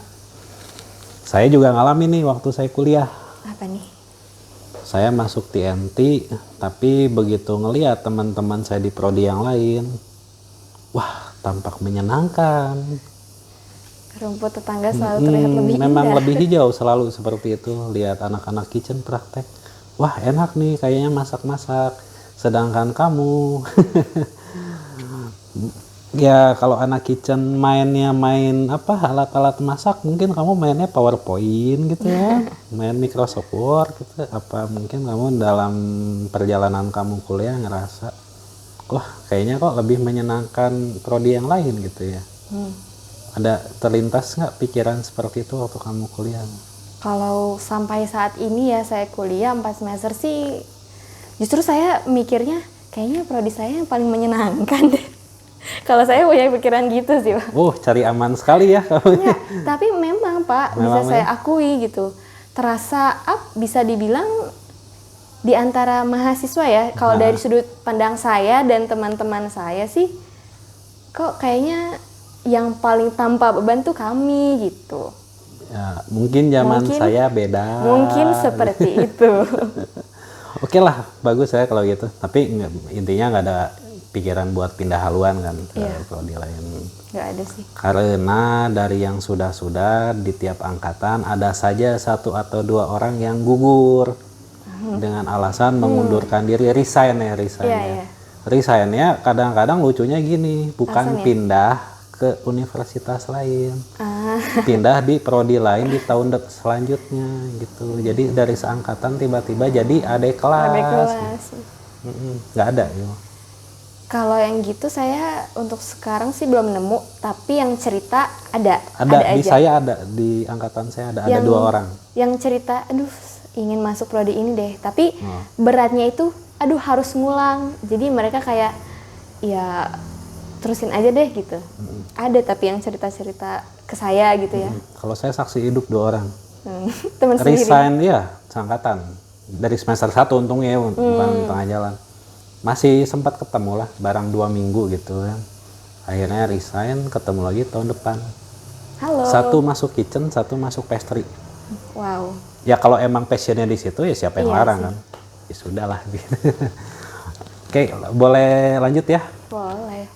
Speaker 1: Saya juga ngalamin nih waktu saya kuliah.
Speaker 2: Apa nih?
Speaker 1: Saya masuk TNT, tapi begitu ngelihat teman-teman saya di prodi yang lain, wah tampak menyenangkan.
Speaker 2: Rumput tetangga selalu terlihat lebih
Speaker 1: Memang
Speaker 2: indah.
Speaker 1: lebih hijau selalu seperti itu. Lihat anak-anak kitchen praktek, wah enak nih kayaknya masak-masak. Sedangkan kamu, ya kalau anak kitchen mainnya main apa alat-alat masak, mungkin kamu mainnya PowerPoint gitu ya, main Microsoft Word gitu. Apa mungkin kamu dalam perjalanan kamu kuliah ngerasa, wah kayaknya kok lebih menyenangkan prodi yang lain gitu ya. Ada terlintas nggak pikiran seperti itu waktu kamu kuliah?
Speaker 2: Kalau sampai saat ini ya saya kuliah 4 semester sih, justru saya mikirnya kayaknya prodi saya yang paling menyenangkan deh. Kalau saya punya pikiran gitu sih, Pak.
Speaker 1: Cari aman sekali ya kamu.
Speaker 2: Ya, tapi memang Pak, bisa
Speaker 1: Memang,
Speaker 2: saya akui gitu. Terasa bisa dibilang di antara mahasiswa ya, kalau dari sudut pandang saya dan teman-teman saya sih, kok kayaknya yang paling tanpa beban tuh kami gitu.
Speaker 1: Ya, mungkin zaman saya beda.
Speaker 2: Mungkin seperti itu.
Speaker 1: Oke lah, bagus ya kalau gitu. Tapi intinya nggak ada pikiran buat pindah haluan kan ke prodi lain.
Speaker 2: Nggak ada sih.
Speaker 1: Karena dari yang sudah-sudah di tiap angkatan ada saja 1 atau 2 orang yang gugur dengan alasan mengundurkan diri, resign ya. Resignnya kadang-kadang lucunya gini, bukan
Speaker 2: Alasan,
Speaker 1: pindah ke universitas lain, pindah di prodi lain di tahun selanjutnya gitu. Jadi dari seangkatan tiba-tiba jadi adik kelas. Nggak ada ya.
Speaker 2: Kalau yang gitu saya untuk sekarang sih belum nemu, tapi yang cerita ada
Speaker 1: di
Speaker 2: aja.
Speaker 1: saya ada, di angkatan saya ada 2 orang.
Speaker 2: Yang cerita, aduh ingin masuk prodi ini deh, tapi beratnya itu, aduh harus ngulang. Jadi mereka kayak, ya terusin aja deh gitu. Ada tapi yang cerita-cerita ke saya gitu ya.
Speaker 1: Kalau saya saksi hidup 2 orang.
Speaker 2: Teman sendiri.
Speaker 1: Resign ya, seangkatan. Dari semester 1 untungnya ya, bukan tengah jalan. Masih sempat ketemu lah, barang 2 minggu gitu kan. Akhirnya resign, ketemu lagi tahun depan.
Speaker 2: Halo.
Speaker 1: 1 masuk kitchen, 1 masuk pastry.
Speaker 2: Wow.
Speaker 1: Ya kalau emang passionnya di situ ya siapa yang larang kan? Ya sudahlah. Oke, boleh lanjut ya?
Speaker 2: Boleh.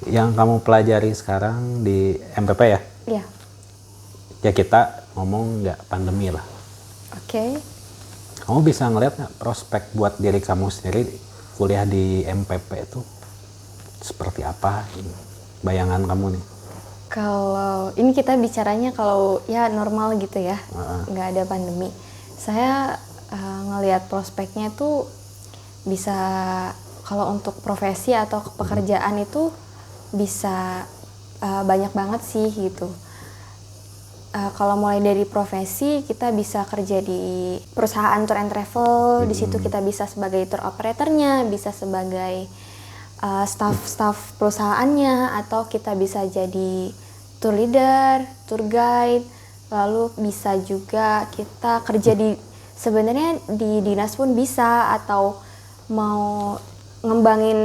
Speaker 1: Yang kamu pelajari sekarang di MPP ya?
Speaker 2: Iya.
Speaker 1: Ya kita ngomong nggak pandemi lah.
Speaker 2: Oke.
Speaker 1: Kamu bisa ngeliat nggak prospek buat diri kamu sendiri kuliah di MPP itu seperti apa? Bayangan kamu nih?
Speaker 2: Kalau ini kita bicaranya kalau ya normal gitu ya, nggak ada pandemi. Saya ngelihat prospeknya itu bisa, kalau untuk profesi atau pekerjaan itu bisa banyak banget sih gitu. Kalau mulai dari profesi, kita bisa kerja di perusahaan tour and travel. Di situ kita bisa sebagai tour operatornya, bisa sebagai staff perusahaannya, atau kita bisa jadi tour leader, tour guide. Lalu bisa juga kita kerja sebenarnya di dinas pun bisa, atau mau ngembangin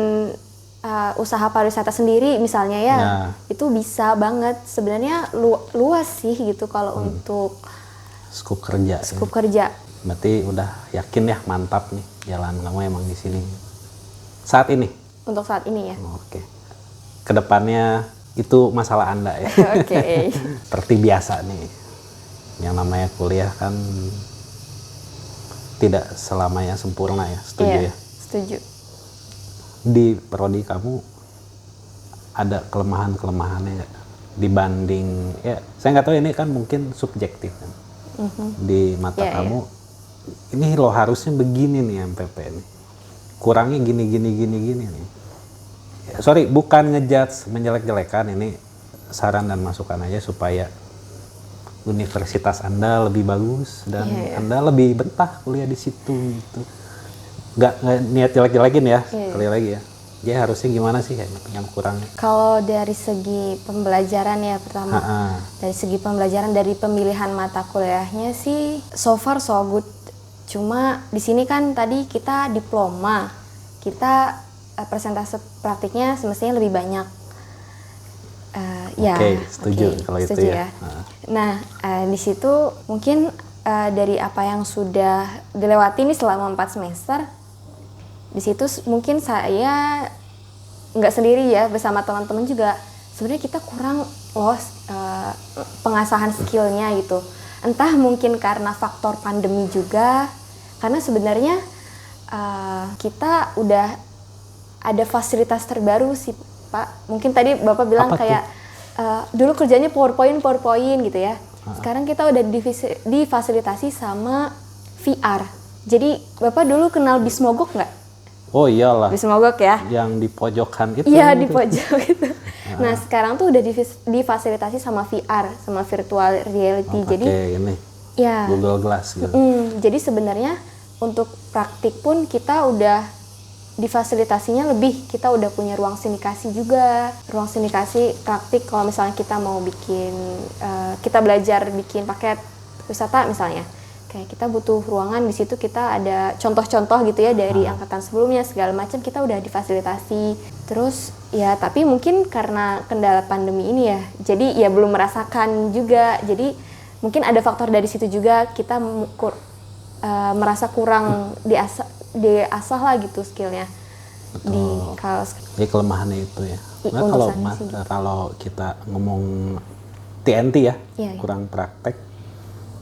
Speaker 2: usaha pariwisata sendiri misalnya ya, itu bisa banget sebenarnya. Luas sih gitu kalau untuk
Speaker 1: skup kerja. Berarti udah yakin ya, mantap nih jalan kamu emang di sini saat ini.
Speaker 2: Untuk saat ini ya.
Speaker 1: Oke. Kedepannya itu masalah Anda ya.
Speaker 2: Oke.
Speaker 1: Seperti biasa nih, yang namanya kuliah kan tidak selamanya sempurna ya, setuju ya?
Speaker 2: Setuju.
Speaker 1: Di prodi kamu ada kelemahan-kelemahannya nggak dibanding, ya saya nggak tahu, ini kan mungkin subjektif kan, di mata kamu ini lo harusnya begini nih MPP nih, kurangnya gini nih. Ya, sorry, bukan ngejudge menjelek-jelekan, ini saran dan masukan aja supaya universitas Anda lebih bagus dan Anda lebih betah kuliah di situ gitu. Nggak niat jelek-jelekin ya, sekali lagi ya. Ya harusnya gimana sih yang kurang?
Speaker 2: Kalau dari segi pembelajaran ya, pertama dari segi pembelajaran, dari pemilihan mata kuliahnya sih so far so good. Cuma di sini kan tadi kita diploma, kita persentase praktiknya semestinya lebih banyak.
Speaker 1: Setuju kalau itu ya.
Speaker 2: Nah, di situ mungkin dari apa yang sudah dilewati nih selama 4 semester, di situ mungkin saya nggak sendiri ya, bersama teman-teman juga, sebenarnya kita kurang pengasahan skillnya gitu. Entah mungkin karena faktor pandemi juga, karena sebenarnya kita udah ada fasilitas terbaru sih Pak. Mungkin tadi Bapak bilang kayak dulu kerjanya PowerPoint gitu ya. Sekarang kita udah difasilitasi sama VR. Jadi Bapak dulu kenal Bismogok nggak?
Speaker 1: Oh iyalah,
Speaker 2: Bis mogok ya.
Speaker 1: yang di pojokan itu.
Speaker 2: Iya, di pojok gitu. Nah, sekarang tuh udah difasilitasi sama VR, sama virtual reality. Jadi
Speaker 1: Pakai ini,
Speaker 2: ya.
Speaker 1: Google Glass gitu.
Speaker 2: Jadi sebenarnya untuk praktik pun kita udah difasilitasinya lebih, kita udah punya ruang sindikasi juga. Ruang sindikasi praktik kalau misalnya kita mau bikin, kita belajar bikin paket wisata misalnya. Kayak kita butuh ruangan di situ, kita ada contoh-contoh gitu ya dari angkatan sebelumnya segala macam, kita udah difasilitasi. Terus ya tapi mungkin karena kendala pandemi ini ya, jadi ya belum merasakan juga. Jadi mungkin ada faktor dari situ juga, kita merasa kurang diasah lah gitu skillnya.
Speaker 1: Jadi kelemahannya itu ya. Nah, kalau kita ngomong TNT ya,
Speaker 2: Iya.
Speaker 1: kurang praktek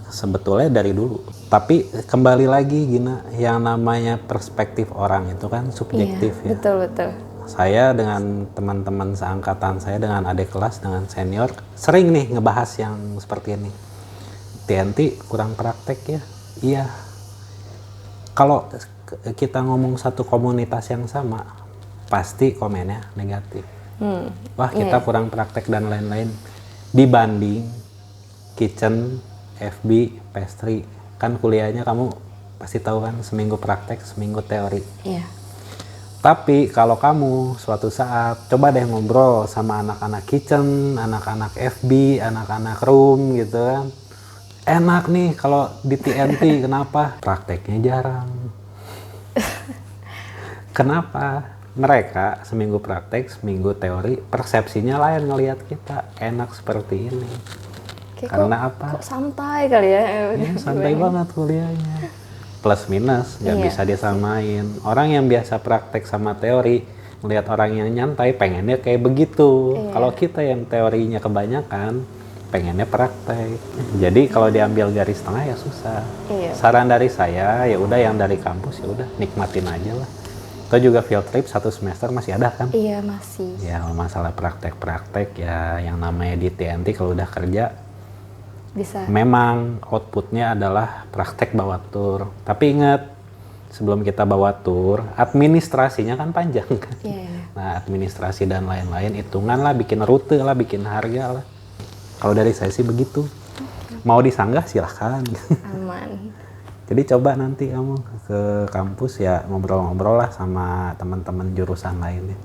Speaker 1: sebetulnya dari dulu. Tapi kembali lagi Gina, yang namanya perspektif orang itu kan subjektif ya.
Speaker 2: Betul.
Speaker 1: Saya dengan teman-teman seangkatan saya, dengan adik kelas, dengan senior, sering nih ngebahas yang seperti ini. TNT kurang praktek ya. Iya. Kalau kita ngomong satu komunitas yang sama, pasti komennya negatif. Wah, kita kurang praktek dan lain-lain. Dibanding kitchen, FB, pastry, kan kuliahnya kamu pasti tahu kan, seminggu praktek, seminggu teori.
Speaker 2: Iya.
Speaker 1: Tapi kalau kamu suatu saat coba deh ngobrol sama anak-anak kitchen, anak-anak FB, anak-anak room gitu kan. Enak nih kalau di TNT, kenapa? Prakteknya jarang. Kenapa? Mereka seminggu praktek, seminggu teori, persepsinya lain ngelihat kita. Enak seperti ini. Karena apa?
Speaker 2: Kok santai kali ya?
Speaker 1: Ya, santai banget kuliahnya. Plus minus, nggak bisa disamain. Orang yang biasa praktek sama teori, melihat orang yang nyantai, pengennya kayak begitu. Kalau kita yang teorinya kebanyakan, pengennya praktek. Jadi kalau diambil garis tengah ya susah. Saran dari saya, ya udah yang dari kampus ya udah nikmatin aja lah. Atau juga field trip 1 semester masih ada kan?
Speaker 2: Iya, masih.
Speaker 1: Ya masalah praktek-praktek ya yang namanya di TNT kalau udah kerja,
Speaker 2: Bisa.
Speaker 1: memang outputnya adalah praktek bawa tur. Tapi ingat, sebelum kita bawa tur, administrasinya kan panjang kan. Nah, administrasi dan lain-lain, hitungan lah, bikin rute lah, bikin harga lah. Kalau dari saya sih begitu. Mau disanggah silahkan.
Speaker 2: Aman.
Speaker 1: Jadi coba nanti kamu ke kampus ya ngobrol-ngobrol lah sama teman-teman jurusan lainnya.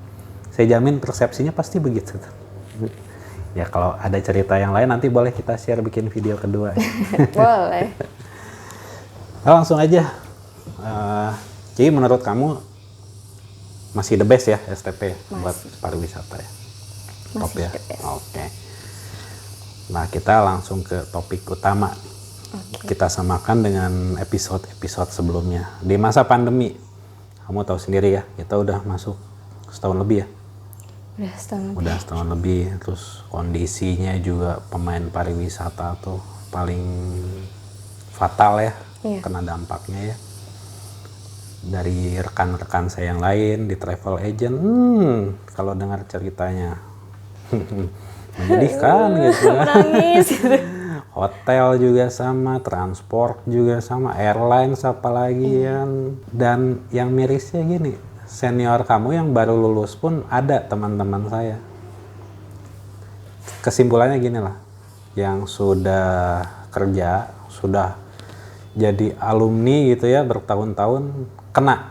Speaker 1: Saya jamin persepsinya pasti begitu. Ya kalau ada cerita yang lain nanti boleh kita share bikin video kedua.
Speaker 2: Boleh.
Speaker 1: Langsung aja. Jadi menurut kamu masih the best ya STP buat pariwisata ya? Top ya? Oke. Nah kita langsung ke topik utama. Kita samakan dengan episode-episode sebelumnya. Di masa pandemi, kamu tahu sendiri ya, kita udah masuk setahun lebih ya? Udah setahun lebih, terus kondisinya juga pemain pariwisata tuh paling fatal ya, kena dampaknya ya. Dari rekan-rekan saya yang lain di travel agent, kalau dengar ceritanya menyedihkan gitu kan.
Speaker 2: Nangis gitu.
Speaker 1: Hotel juga sama, transport juga sama, airlines apalagi kan. Dan yang mirisnya gini, senior kamu yang baru lulus pun ada teman-teman saya. Kesimpulannya gini lah, yang sudah kerja, sudah jadi alumni gitu ya bertahun-tahun, kena.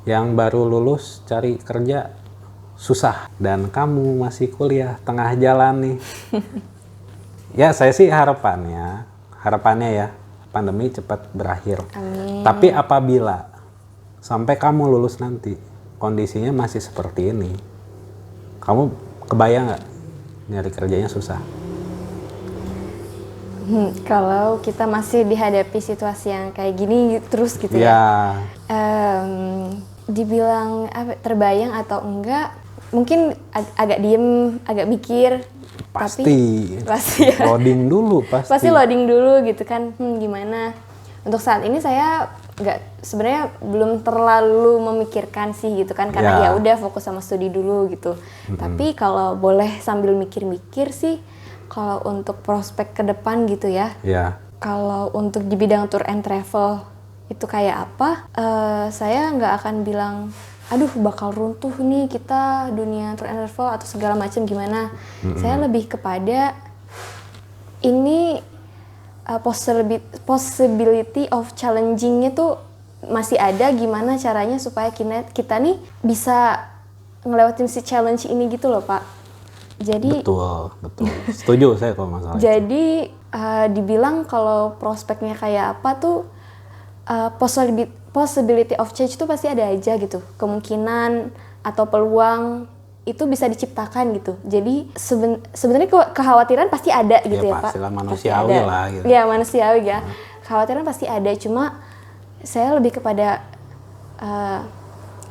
Speaker 1: Yang baru lulus cari kerja susah, dan kamu masih kuliah tengah jalan nih. Ya saya sih harapannya ya pandemi cepat berakhir.
Speaker 2: Amin.
Speaker 1: Tapi apabila sampai kamu lulus nanti kondisinya masih seperti ini, kamu kebayang nggak nyari kerjanya susah?
Speaker 2: Kalau kita masih dihadapi situasi yang kayak gini terus gitu ya. Dibilang terbayang atau enggak, mungkin agak diem, agak mikir.
Speaker 1: Pasti
Speaker 2: ya.
Speaker 1: Loading dulu pasti.
Speaker 2: Pasti loading dulu gitu kan. Gimana? Untuk saat ini saya sebenarnya belum terlalu memikirkan sih gitu kan, karena ya udah fokus sama studi dulu gitu. Tapi kalau boleh sambil mikir-mikir sih, kalau untuk prospek ke depan gitu ya. Kalau untuk di bidang tour and travel itu kayak apa, saya nggak akan bilang, aduh bakal runtuh nih kita dunia trade and revolve atau segala macam gimana. Saya lebih kepada ini possibility of challenging-nya tuh masih ada, gimana caranya supaya kita nih bisa ngelewatin si challenge ini gitu loh Pak. Jadi
Speaker 1: Betul. Setuju saya kalau masalah itu.
Speaker 2: jadi dibilang kalau prospeknya kayak apa tuh, possibility of change itu pasti ada aja gitu, kemungkinan atau peluang itu bisa diciptakan gitu. Jadi sebenarnya kekhawatiran pasti ada gitu ya Pak.
Speaker 1: Pastilah
Speaker 2: Pasti
Speaker 1: manusiawi
Speaker 2: ada.
Speaker 1: lah gitu.
Speaker 2: Ya manusiawi ya. Kekhawatiran pasti ada, cuma saya lebih kepada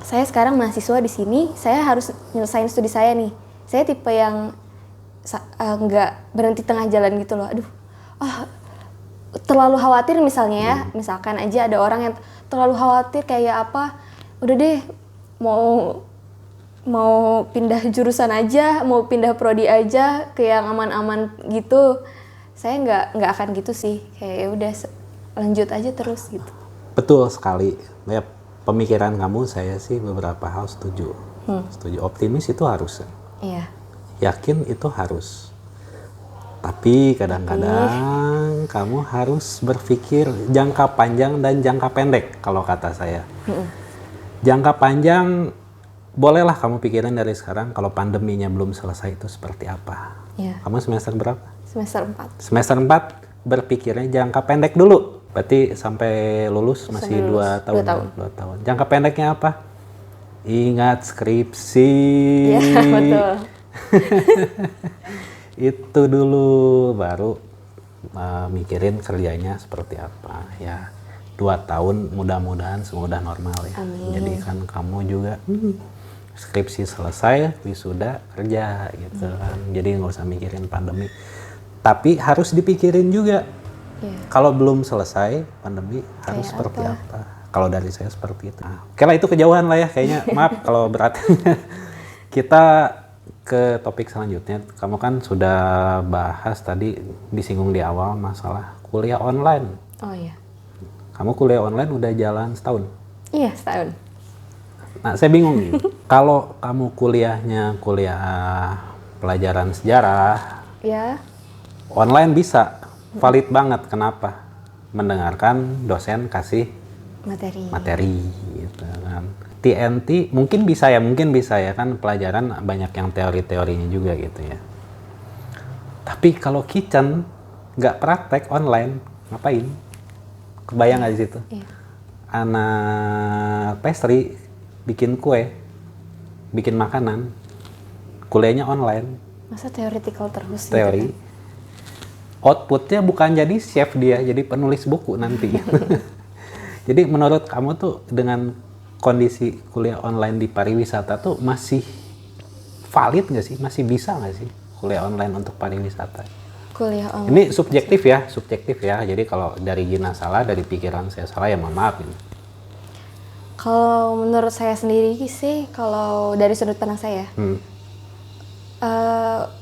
Speaker 2: saya sekarang mahasiswa di sini, saya harus nyelesain studi saya nih. Saya tipe yang nggak berhenti tengah jalan gitu loh. Aduh, terlalu khawatir misalnya ya. Misalkan aja ada orang yang terlalu khawatir kayak apa, udah deh mau pindah jurusan aja, mau pindah prodi aja ke yang aman-aman gitu. Saya nggak akan gitu sih. Kayak ya udah lanjut aja terus gitu.
Speaker 1: Betul sekali. Ya, pemikiran kamu saya sih beberapa hal setuju. Setuju. Optimis itu harus.
Speaker 2: Iya.
Speaker 1: Yakin itu harus. Tapi kadang-kadang kamu harus berpikir jangka panjang dan jangka pendek kalau kata saya. Jangka panjang bolehlah kamu pikirin dari sekarang kalau pandeminya belum selesai itu seperti apa.
Speaker 2: Iya.
Speaker 1: Kamu semester berapa?
Speaker 2: Semester 4.
Speaker 1: Semester 4 berpikirnya jangka pendek dulu. Berarti sampai lulus masih 2 tahun. 2 tahun. Jangka pendeknya apa? Ingat skripsi.
Speaker 2: Iya, betul.
Speaker 1: Itu dulu baru mikirin kerjanya seperti apa ya. 2 tahun mudah-mudahan semudah normal ya.
Speaker 2: Amin.
Speaker 1: Jadi kan kamu juga skripsi selesai, wisuda kerja gitu kan. Jadi nggak usah mikirin pandemi. Tapi harus dipikirin juga. Kalau belum selesai pandemi harus seperti apa. Kalau dari saya seperti itu. Oke lah, itu kejauhan lah ya kayaknya. Maaf kalau berat. Kita ke topik selanjutnya. Kamu kan sudah bahas tadi, disinggung di awal masalah kuliah online.
Speaker 2: Oh iya.
Speaker 1: Kamu kuliah online udah jalan setahun?
Speaker 2: Iya, setahun.
Speaker 1: Nah, saya bingung nih. Kalau kamu kuliahnya kuliah pelajaran sejarah,
Speaker 2: Ya.
Speaker 1: online bisa, valid banget. Kenapa? Mendengarkan dosen kasih materi gitu kan. TNT mungkin bisa ya kan, pelajaran banyak yang teori-teorinya juga gitu ya. Tapi kalau kitchen nggak praktek online, ngapain? Kebayang nggak di situ?
Speaker 2: Iya.
Speaker 1: Anak pastry bikin kue, bikin makanan, kuliahnya online.
Speaker 2: Masa theoretical terus
Speaker 1: Teori.
Speaker 2: gitu kan?
Speaker 1: Outputnya bukan jadi chef dia, jadi penulis buku nanti. Jadi menurut kamu tuh dengan kondisi kuliah online di pariwisata tuh masih valid nggak sih? Masih bisa nggak sih kuliah online untuk pariwisata?
Speaker 2: Kuliah online.
Speaker 1: Ini subjektif ya. Jadi kalau dari Gina salah, dari pikiran saya salah ya mohon maaf ini.
Speaker 2: Kalau menurut saya sendiri sih, kalau dari sudut pandang saya,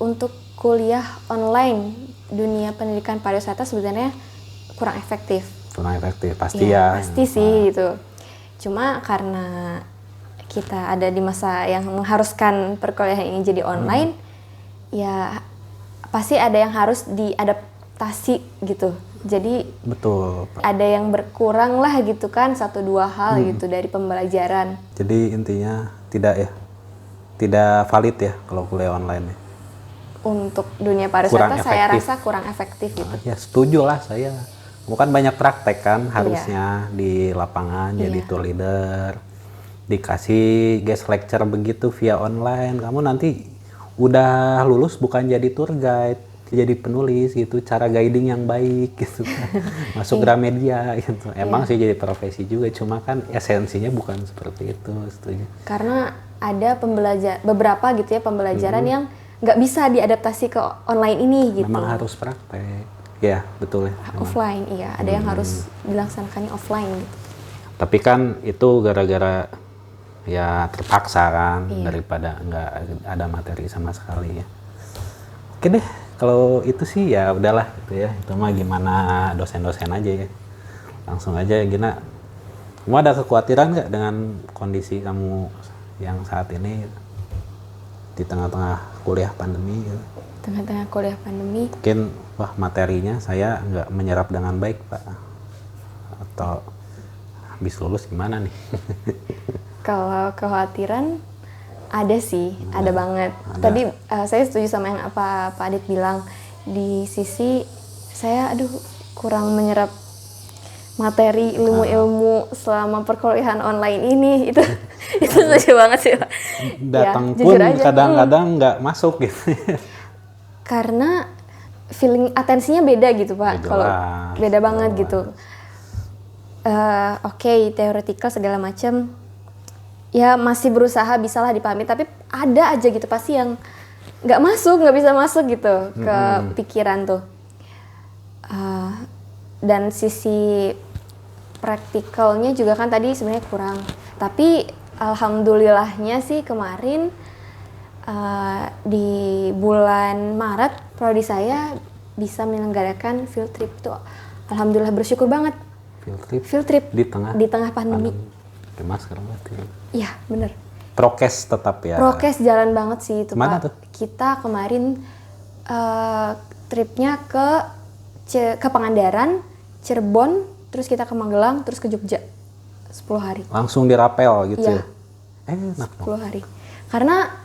Speaker 2: untuk kuliah online dunia pendidikan pariwisata sebenarnya kurang efektif.
Speaker 1: Kurang efektif, pasti ya.
Speaker 2: Pasti sih gitu. Cuma karena kita ada di masa yang mengharuskan perkuliahan ini jadi online, ya pasti ada yang harus diadaptasi gitu. Jadi
Speaker 1: Betul.
Speaker 2: ada yang berkurang lah gitu kan, 1-2 hal gitu dari pembelajaran.
Speaker 1: Jadi intinya tidak valid ya kalau kuliah online ya.
Speaker 2: Untuk dunia pariwisata
Speaker 1: Kurang
Speaker 2: saya
Speaker 1: efektif.
Speaker 2: rasa kurang efektif gitu.
Speaker 1: Ya setuju lah saya. Bukan banyak praktek kan harusnya di lapangan jadi tour leader. Dikasih guest lecture begitu via online. Kamu nanti udah lulus bukan jadi tour guide, jadi penulis gitu. Cara guiding yang baik gitu kan. Masuk Gramedia gitu. Emang sih jadi profesi juga, cuma kan esensinya bukan seperti itu. Setuju.
Speaker 2: Karena ada beberapa gitu ya pembelajaran yang nggak bisa diadaptasi ke online ini gitu.
Speaker 1: Memang harus praktek. Ya, betul ya. Memang.
Speaker 2: Offline, iya. Ada yang harus dilaksanakannya offline gitu.
Speaker 1: Tapi kan itu gara-gara ya terpaksa kan, daripada nggak ada materi sama sekali ya. Oke deh, kalau itu sih ya udahlah gitu ya. Itu mah gimana dosen-dosen aja ya. Langsung aja Gina Kamu ada kekhawatiran nggak dengan kondisi kamu yang saat ini di tengah-tengah kuliah pandemi gitu?
Speaker 2: Tengah-tengah kuliah pandemi.
Speaker 1: Mungkin wah materinya saya nggak menyerap dengan baik Pak, atau habis lulus gimana nih?
Speaker 2: Kalau kekhawatiran ada sih, ada banget.
Speaker 1: Ada.
Speaker 2: Tadi saya setuju sama yang apa Pak Adit bilang. Di sisi saya kurang menyerap materi ilmu-ilmu selama perkuliahan online ini. Itu setuju banget sih Pak.
Speaker 1: Datang
Speaker 2: Ya,
Speaker 1: pun
Speaker 2: jujur aja,
Speaker 1: kadang-kadang nggak masuk gitu.
Speaker 2: karena feeling atensinya beda gitu Pak.
Speaker 1: Beda
Speaker 2: Kalau
Speaker 1: jelas,
Speaker 2: beda banget
Speaker 1: jelas.
Speaker 2: gitu. Oke, teoretikal segala macam ya masih berusaha bisalah dipahami, tapi ada aja gitu pasti yang nggak bisa masuk gitu ke pikiran tuh. Dan sisi praktikalnya juga kan tadi sebenarnya kurang, tapi alhamdulillahnya sih kemarin di bulan Maret prodi saya bisa menyelenggarakan field trip tuh. Alhamdulillah bersyukur banget. Field trip
Speaker 1: di tengah
Speaker 2: pandemi.
Speaker 1: Pakai masker berarti.
Speaker 2: Iya, bener.
Speaker 1: Prokes tetap ya.
Speaker 2: Prokes jalan banget sih itu
Speaker 1: Kemana
Speaker 2: Pak.
Speaker 1: tuh?
Speaker 2: Kita kemarin tripnya ke Pangandaran, Cirebon, terus kita ke Magelang, terus ke Jogja. 10 hari.
Speaker 1: Langsung dirapel gitu
Speaker 2: Iya.
Speaker 1: ya. Enak dong.
Speaker 2: 10 hari. Karena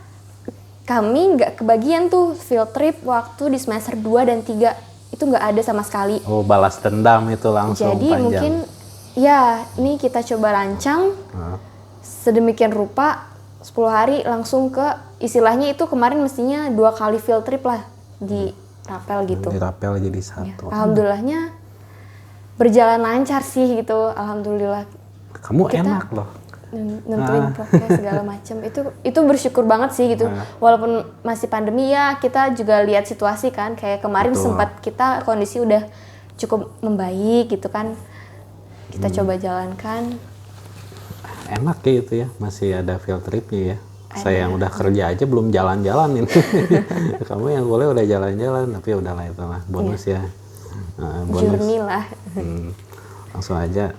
Speaker 2: kami nggak kebagian tuh field trip waktu di semester 2 dan 3. Itu nggak ada sama sekali.
Speaker 1: Oh, balas dendam itu langsung
Speaker 2: Jadi
Speaker 1: panjang.
Speaker 2: mungkin ya ini kita coba rancang sedemikian rupa 10 hari langsung ke istilahnya itu kemarin mestinya 2 kali field trip lah di rapel gitu.
Speaker 1: Dirapel jadi
Speaker 2: Ya,
Speaker 1: satu.
Speaker 2: alhamdulillahnya berjalan lancar sih gitu. Alhamdulillah
Speaker 1: Kamu
Speaker 2: kita
Speaker 1: enak loh.
Speaker 2: nentuin prokes segala macam. Itu bersyukur banget sih gitu. Walaupun masih pandemi ya kita juga lihat situasi kan kayak kemarin
Speaker 1: Betul.
Speaker 2: sempat kita kondisi udah cukup membaik gitu kan. Kita coba jalankan.
Speaker 1: Enak ya itu ya, masih ada field tripnya ya. Saya yang udah kerja aja belum jalan-jalan ini. Kamu yang boleh udah jalan-jalan, tapi udahlah itu lah bonus ya. Bonus.
Speaker 2: Journey lah.
Speaker 1: Langsung aja.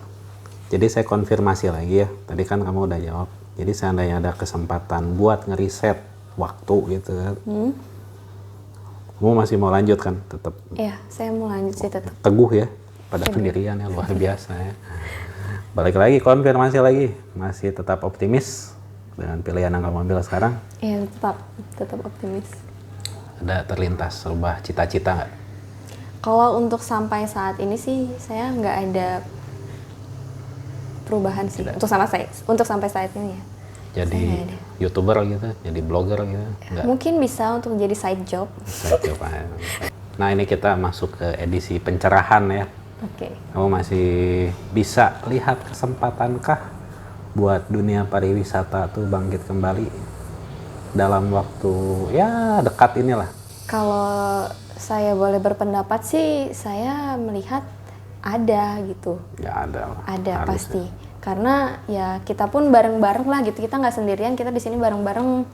Speaker 1: Jadi saya konfirmasi lagi ya. Tadi kan kamu udah jawab. Jadi seandainya ada kesempatan buat ngeriset waktu gitu kan. Kamu masih mau lanjut kan? Tetap
Speaker 2: Iya, saya mau lanjut sih tetap.
Speaker 1: teguh ya pada pendirian ya, luar biasa ya. Balik lagi, konfirmasi lagi. Masih tetap optimis dengan pilihan yang kamu ambil sekarang?
Speaker 2: Iya, tetap optimis.
Speaker 1: Ada terlintas rubah cita-cita nggak?
Speaker 2: Kalau untuk sampai saat ini sih saya nggak ada perubahan sih. Untuk sampai saat ini ya.
Speaker 1: Jadi
Speaker 2: Saya nggak ada.
Speaker 1: YouTuber gitu, jadi blogger gitu? Nggak?
Speaker 2: Mungkin bisa untuk jadi side job.
Speaker 1: Saya coba. Nah ini kita masuk ke edisi pencerahan ya.
Speaker 2: Oke.
Speaker 1: Kamu masih bisa lihat kesempatankah buat dunia pariwisata tuh bangkit kembali dalam waktu ya dekat inilah?
Speaker 2: Kalau saya boleh berpendapat sih, saya melihat ada gitu.
Speaker 1: Ya ada lah.
Speaker 2: Ada
Speaker 1: Harus
Speaker 2: pasti. Karena ya kita pun bareng-bareng lah gitu. Kita nggak sendirian, kita di sini bareng-bareng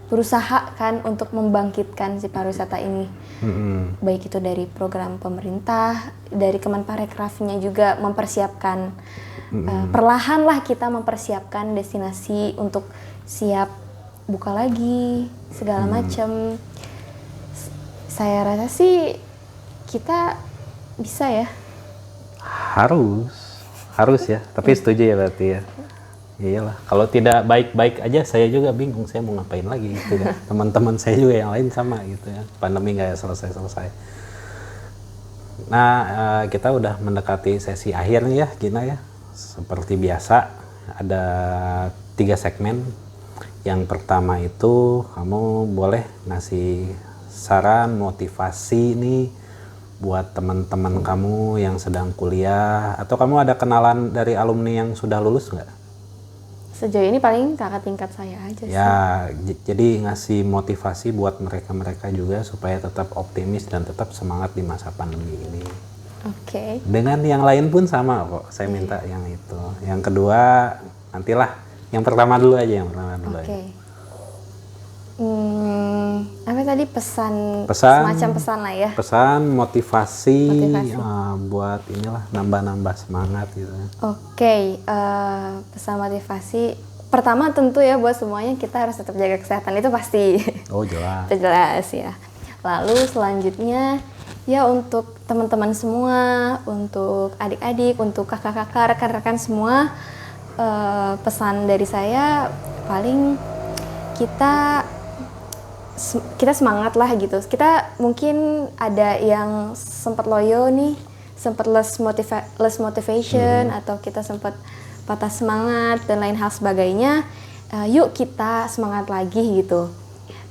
Speaker 2: berusaha kan untuk membangkitkan si pariwisata ini. Baik itu dari program pemerintah, dari Kemenparekrafnya juga mempersiapkan perlahan lah kita mempersiapkan destinasi untuk siap buka lagi segala macam. Saya rasa sih kita bisa ya.
Speaker 1: Harus ya, tapi setuju ya berarti ya. Iyalah, kalau tidak baik-baik aja saya juga bingung, saya mau ngapain lagi gitu ya. Teman-teman saya juga yang lain sama gitu ya. Pandemi nggak selesai-selesai. Nah, kita udah mendekati sesi akhir nih ya, Gina ya. Seperti biasa, ada 3 segmen. Yang pertama itu kamu boleh ngasih saran, motivasi nih buat teman-teman kamu yang sedang kuliah, atau kamu ada kenalan dari alumni yang sudah lulus nggak?
Speaker 2: Sejauh ini paling kakak tingkat saya aja sih.
Speaker 1: Ya, jadi ngasih motivasi buat mereka-mereka juga supaya tetap optimis dan tetap semangat di masa pandemi ini.
Speaker 2: Oke.
Speaker 1: Dengan yang lain pun sama kok, saya minta yang itu. Yang kedua, nantilah. Yang pertama dulu aja, yang pertama dulu aja.
Speaker 2: Apa tadi pesan
Speaker 1: Pesan.
Speaker 2: semacam pesan lah ya.
Speaker 1: Pesan motivasi,
Speaker 2: Motivasi.
Speaker 1: Buat inilah nambah-nambah semangat gitu.
Speaker 2: Oke, pesan motivasi. Pertama tentu ya buat semuanya kita harus tetap jaga kesehatan, itu pasti.
Speaker 1: Oh jelas.
Speaker 2: Itu jelas ya. Lalu selanjutnya ya untuk teman-teman semua, untuk adik-adik, untuk kakak-kakak, rekan-rekan semua, pesan dari saya paling kita semangat lah gitu. Kita mungkin ada yang sempat loyo nih, sempat less motivation atau kita sempat patah semangat dan lain hal sebagainya. Yuk kita semangat lagi gitu.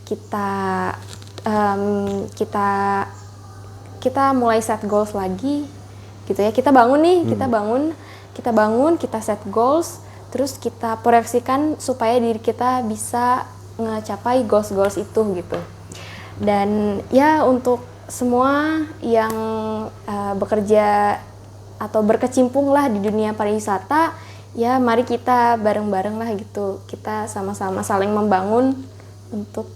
Speaker 2: Kita mulai set goals lagi gitu ya. Kita bangun nih, kita set goals, terus kita proyeksikan supaya diri kita bisa ngecapai goals itu gitu. Dan ya untuk semua yang bekerja atau berkecimpung lah di dunia pariwisata, ya mari kita bareng-bareng lah gitu. Kita sama-sama saling membangun untuk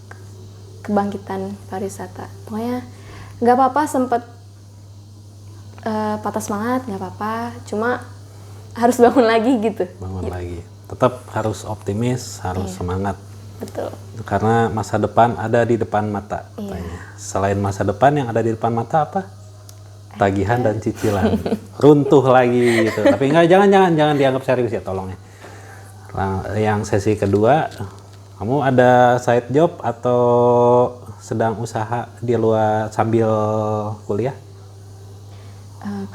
Speaker 2: kebangkitan pariwisata. Pokoknya nggak apa-apa sempet patah semangat, nggak apa-apa. Cuma harus bangun lagi gitu.
Speaker 1: Bangun lagi. Tetap harus optimis, harus semangat.
Speaker 2: Betul.
Speaker 1: Karena masa depan ada di depan mata katanya. Selain masa depan yang ada di depan mata apa? Tagihan dan cicilan. Runtuh lagi gitu. Tapi enggak, jangan dianggap serius ya tolong ya. Yang sesi kedua, kamu ada side job atau sedang usaha di luar sambil kuliah?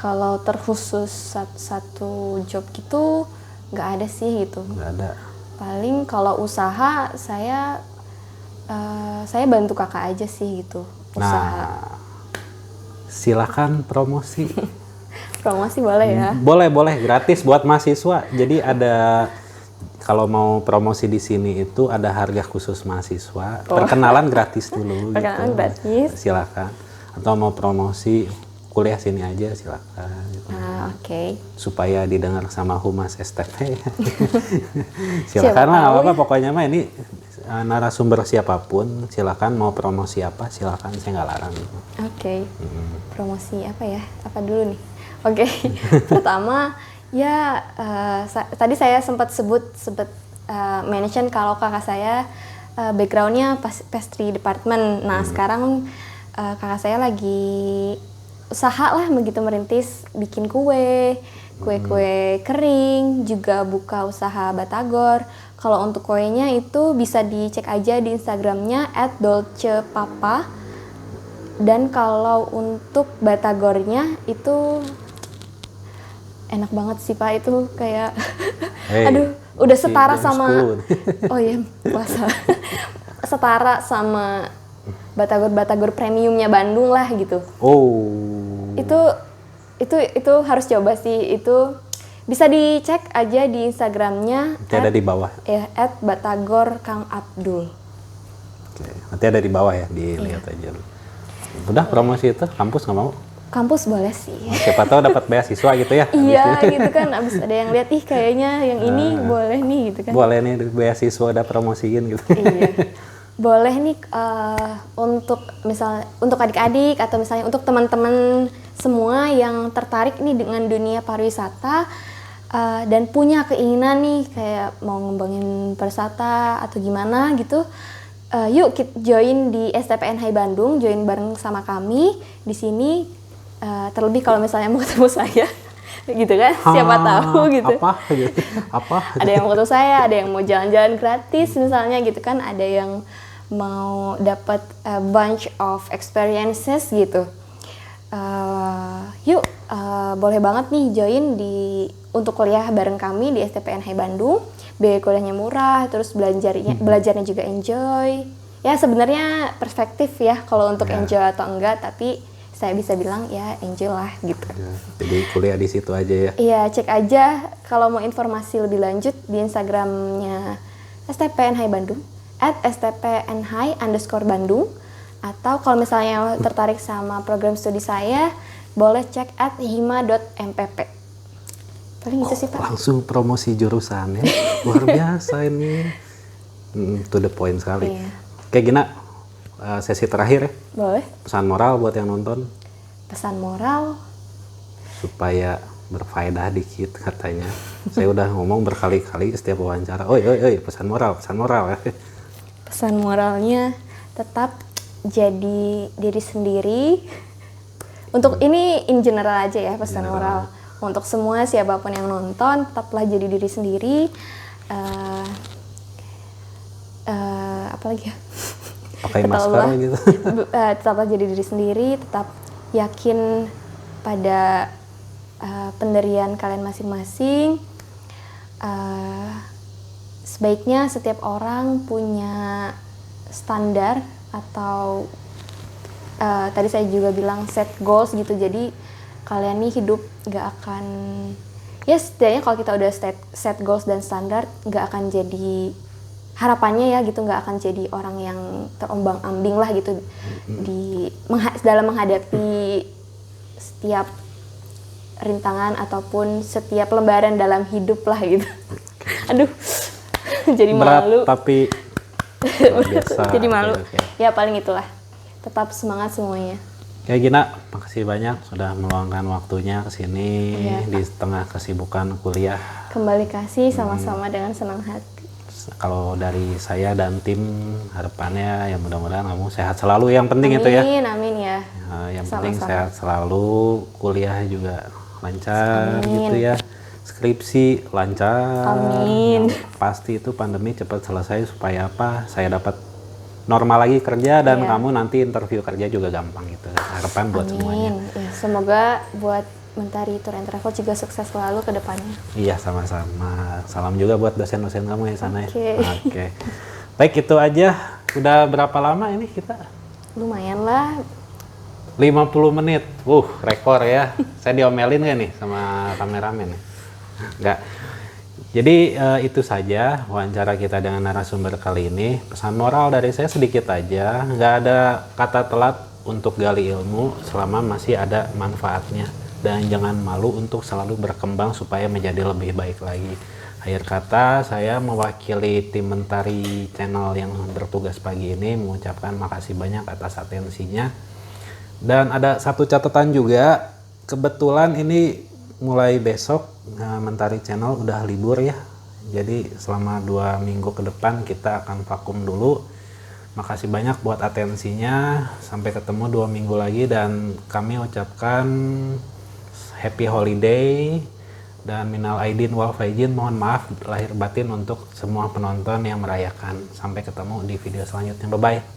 Speaker 2: Kalau terkhusus satu job gitu nggak ada sih gitu.
Speaker 1: Nggak ada.
Speaker 2: Paling kalau usaha saya bantu kakak aja sih gitu. Usaha.
Speaker 1: Nah, silakan promosi.
Speaker 2: Promosi boleh ya?
Speaker 1: Boleh gratis buat mahasiswa. Jadi ada, kalau mau promosi di sini itu ada harga khusus mahasiswa. Perkenalan gratis dulu.
Speaker 2: Perkenalan
Speaker 1: gitu.
Speaker 2: gratis.
Speaker 1: Silakan. Atau mau promosi kuliah sini aja silakan. Gitu.
Speaker 2: Oke.
Speaker 1: Supaya didengar sama humas STP. Silakan lah, apa pokoknya mah ini narasumber siapapun silakan mau promosi apa silakan, saya nggak larang.
Speaker 2: Oke. Promosi apa ya? Apa dulu nih? Oke. Pertama ya tadi saya sempat mention kalau kakak saya backgroundnya pastry department. Nah sekarang kakak saya lagi usaha lah begitu, merintis bikin kue kering, juga buka usaha batagor. Kalau untuk kuenya itu bisa dicek aja di Instagramnya @dolcepapa. Dan kalau untuk batagornya itu enak banget sih Pak, itu kayak aduh udah setara sama oh iya puasa setara sama batagor premiumnya Bandung lah gitu. Itu harus coba sih. Itu bisa dicek aja di Instagramnya.
Speaker 1: Nanti ada di bawah.
Speaker 2: Ya, @batagor Kang Abdul.
Speaker 1: Oke, nanti ada di bawah ya, dilihat aja. Udah promosi itu, kampus nggak mau?
Speaker 2: Kampus boleh sih.
Speaker 1: Siapa tahu dapat beasiswa gitu ya.
Speaker 2: Iya gitu kan, abis ada yang lihat kayaknya yang ini boleh nih gitu kan.
Speaker 1: Boleh nih beasiswa udah promosiin gitu.
Speaker 2: Iya. Boleh nih untuk misalnya untuk adik-adik atau misalnya untuk teman-teman semua yang tertarik nih dengan dunia pariwisata dan punya keinginan nih kayak mau ngembangin pariwisata atau gimana gitu, yuk kita join di STPN Hai Bandung, join bareng sama kami di sini. Terlebih kalau misalnya mau ketemu saya gitu kan, siapa tahu gitu.
Speaker 1: Apa?
Speaker 2: Ada yang mau ketemu saya, ada yang mau jalan-jalan gratis misalnya gitu kan, ada yang mau dapat a bunch of experiences gitu. Yuk boleh banget nih join untuk kuliah bareng kami di STPN Hai Bandung. Biaya kuliahnya murah, terus belajarnya juga enjoy. Ya sebenarnya perspektif ya kalau untuk enjoy atau enggak, tapi saya bisa bilang ya enjoy lah gitu.
Speaker 1: Ya, jadi kuliah di situ aja ya.
Speaker 2: Iya, cek aja kalau mau informasi lebih lanjut di Instagramnya STPN Hai Bandung @stpnhai_bandung, atau kalau misalnya tertarik sama program studi saya boleh cek @hima.mpp. Paling gitu sih Pak.
Speaker 1: Langsung promosi jurusan ya. Luar biasa ini. To the point sekali.
Speaker 2: Iya.
Speaker 1: Kayak gini, sesi terakhir ya.
Speaker 2: Boleh.
Speaker 1: Pesan moral buat yang nonton
Speaker 2: Pesan moral.
Speaker 1: supaya berfaedah dikit katanya. Saya udah ngomong berkali-kali setiap wawancara. Oi, pesan moral ya.
Speaker 2: Pesan moralnya tetap jadi diri sendiri. Untuk ini in general aja ya pesan moral. Untuk semua siapapun yang nonton, tetaplah jadi diri sendiri. Apalagi ya?
Speaker 1: Pakai masker gitu.
Speaker 2: Tetaplah jadi diri sendiri, tetap yakin pada pendirian kalian masing-masing. Sebaiknya setiap orang punya standar atau tadi saya juga bilang set goals gitu. Jadi kalian nih hidup gak akan, ya setidaknya kalau kita udah set goals dan standar, gak akan jadi harapannya ya gitu, nggak akan jadi orang yang terombang-ambing lah gitu dalam menghadapi setiap rintangan ataupun setiap lembaran dalam hidup lah gitu. Aduh, jadi
Speaker 1: berat,
Speaker 2: malu.
Speaker 1: tapi luar biasa.
Speaker 2: Jadi malu.
Speaker 1: Oke.
Speaker 2: Ya paling itulah. Tetap semangat semuanya.
Speaker 1: Kayak Gina, makasih banyak sudah meluangkan waktunya ke sini di tengah kesibukan kuliah.
Speaker 2: Kembali kasih sama-sama dengan senang hati.
Speaker 1: Kalau dari saya dan tim harapannya ya mudah-mudahan kamu sehat selalu, yang penting
Speaker 2: Amin,
Speaker 1: itu ya.
Speaker 2: Amin ya.
Speaker 1: Yang
Speaker 2: Sama-sama.
Speaker 1: penting sehat selalu, kuliah juga lancar gitu ya. Skripsi lancar.
Speaker 2: Amin.
Speaker 1: Yang pasti itu pandemi cepat selesai supaya apa? Saya dapat normal lagi kerja dan kamu nanti interview kerja juga gampang gitu. Harapan buat semuanya.
Speaker 2: Ya, semoga buat Mentari Tour and Travel juga sukses selalu ke depannya.
Speaker 1: Iya, sama-sama. Salam juga buat dosen-dosen kamu ya sana ya.
Speaker 2: Oke.
Speaker 1: Baik, itu aja. Udah berapa lama ini kita?
Speaker 2: Lumayan lah.
Speaker 1: 50 menit. Rekor ya. Saya diomelin gak nih sama kameramen? Enggak. Jadi itu saja wawancara kita dengan narasumber kali ini. Pesan moral dari saya sedikit aja. Nggak ada kata telat untuk gali ilmu selama masih ada manfaatnya. Dan jangan malu untuk selalu berkembang supaya menjadi lebih baik lagi. Akhir kata, saya mewakili tim Mentari Channel yang bertugas pagi ini mengucapkan makasih banyak atas atensinya. Dan ada satu catatan juga, kebetulan ini mulai besok Mentari Channel udah libur ya. Jadi selama 2 minggu ke depan kita akan vakum dulu. Makasih banyak buat atensinya. Sampai ketemu 2 minggu lagi dan kami ucapkan happy holiday dan minal aidin wal faizin, mohon maaf lahir batin untuk semua penonton yang merayakan. Sampai ketemu di video selanjutnya. Bye bye.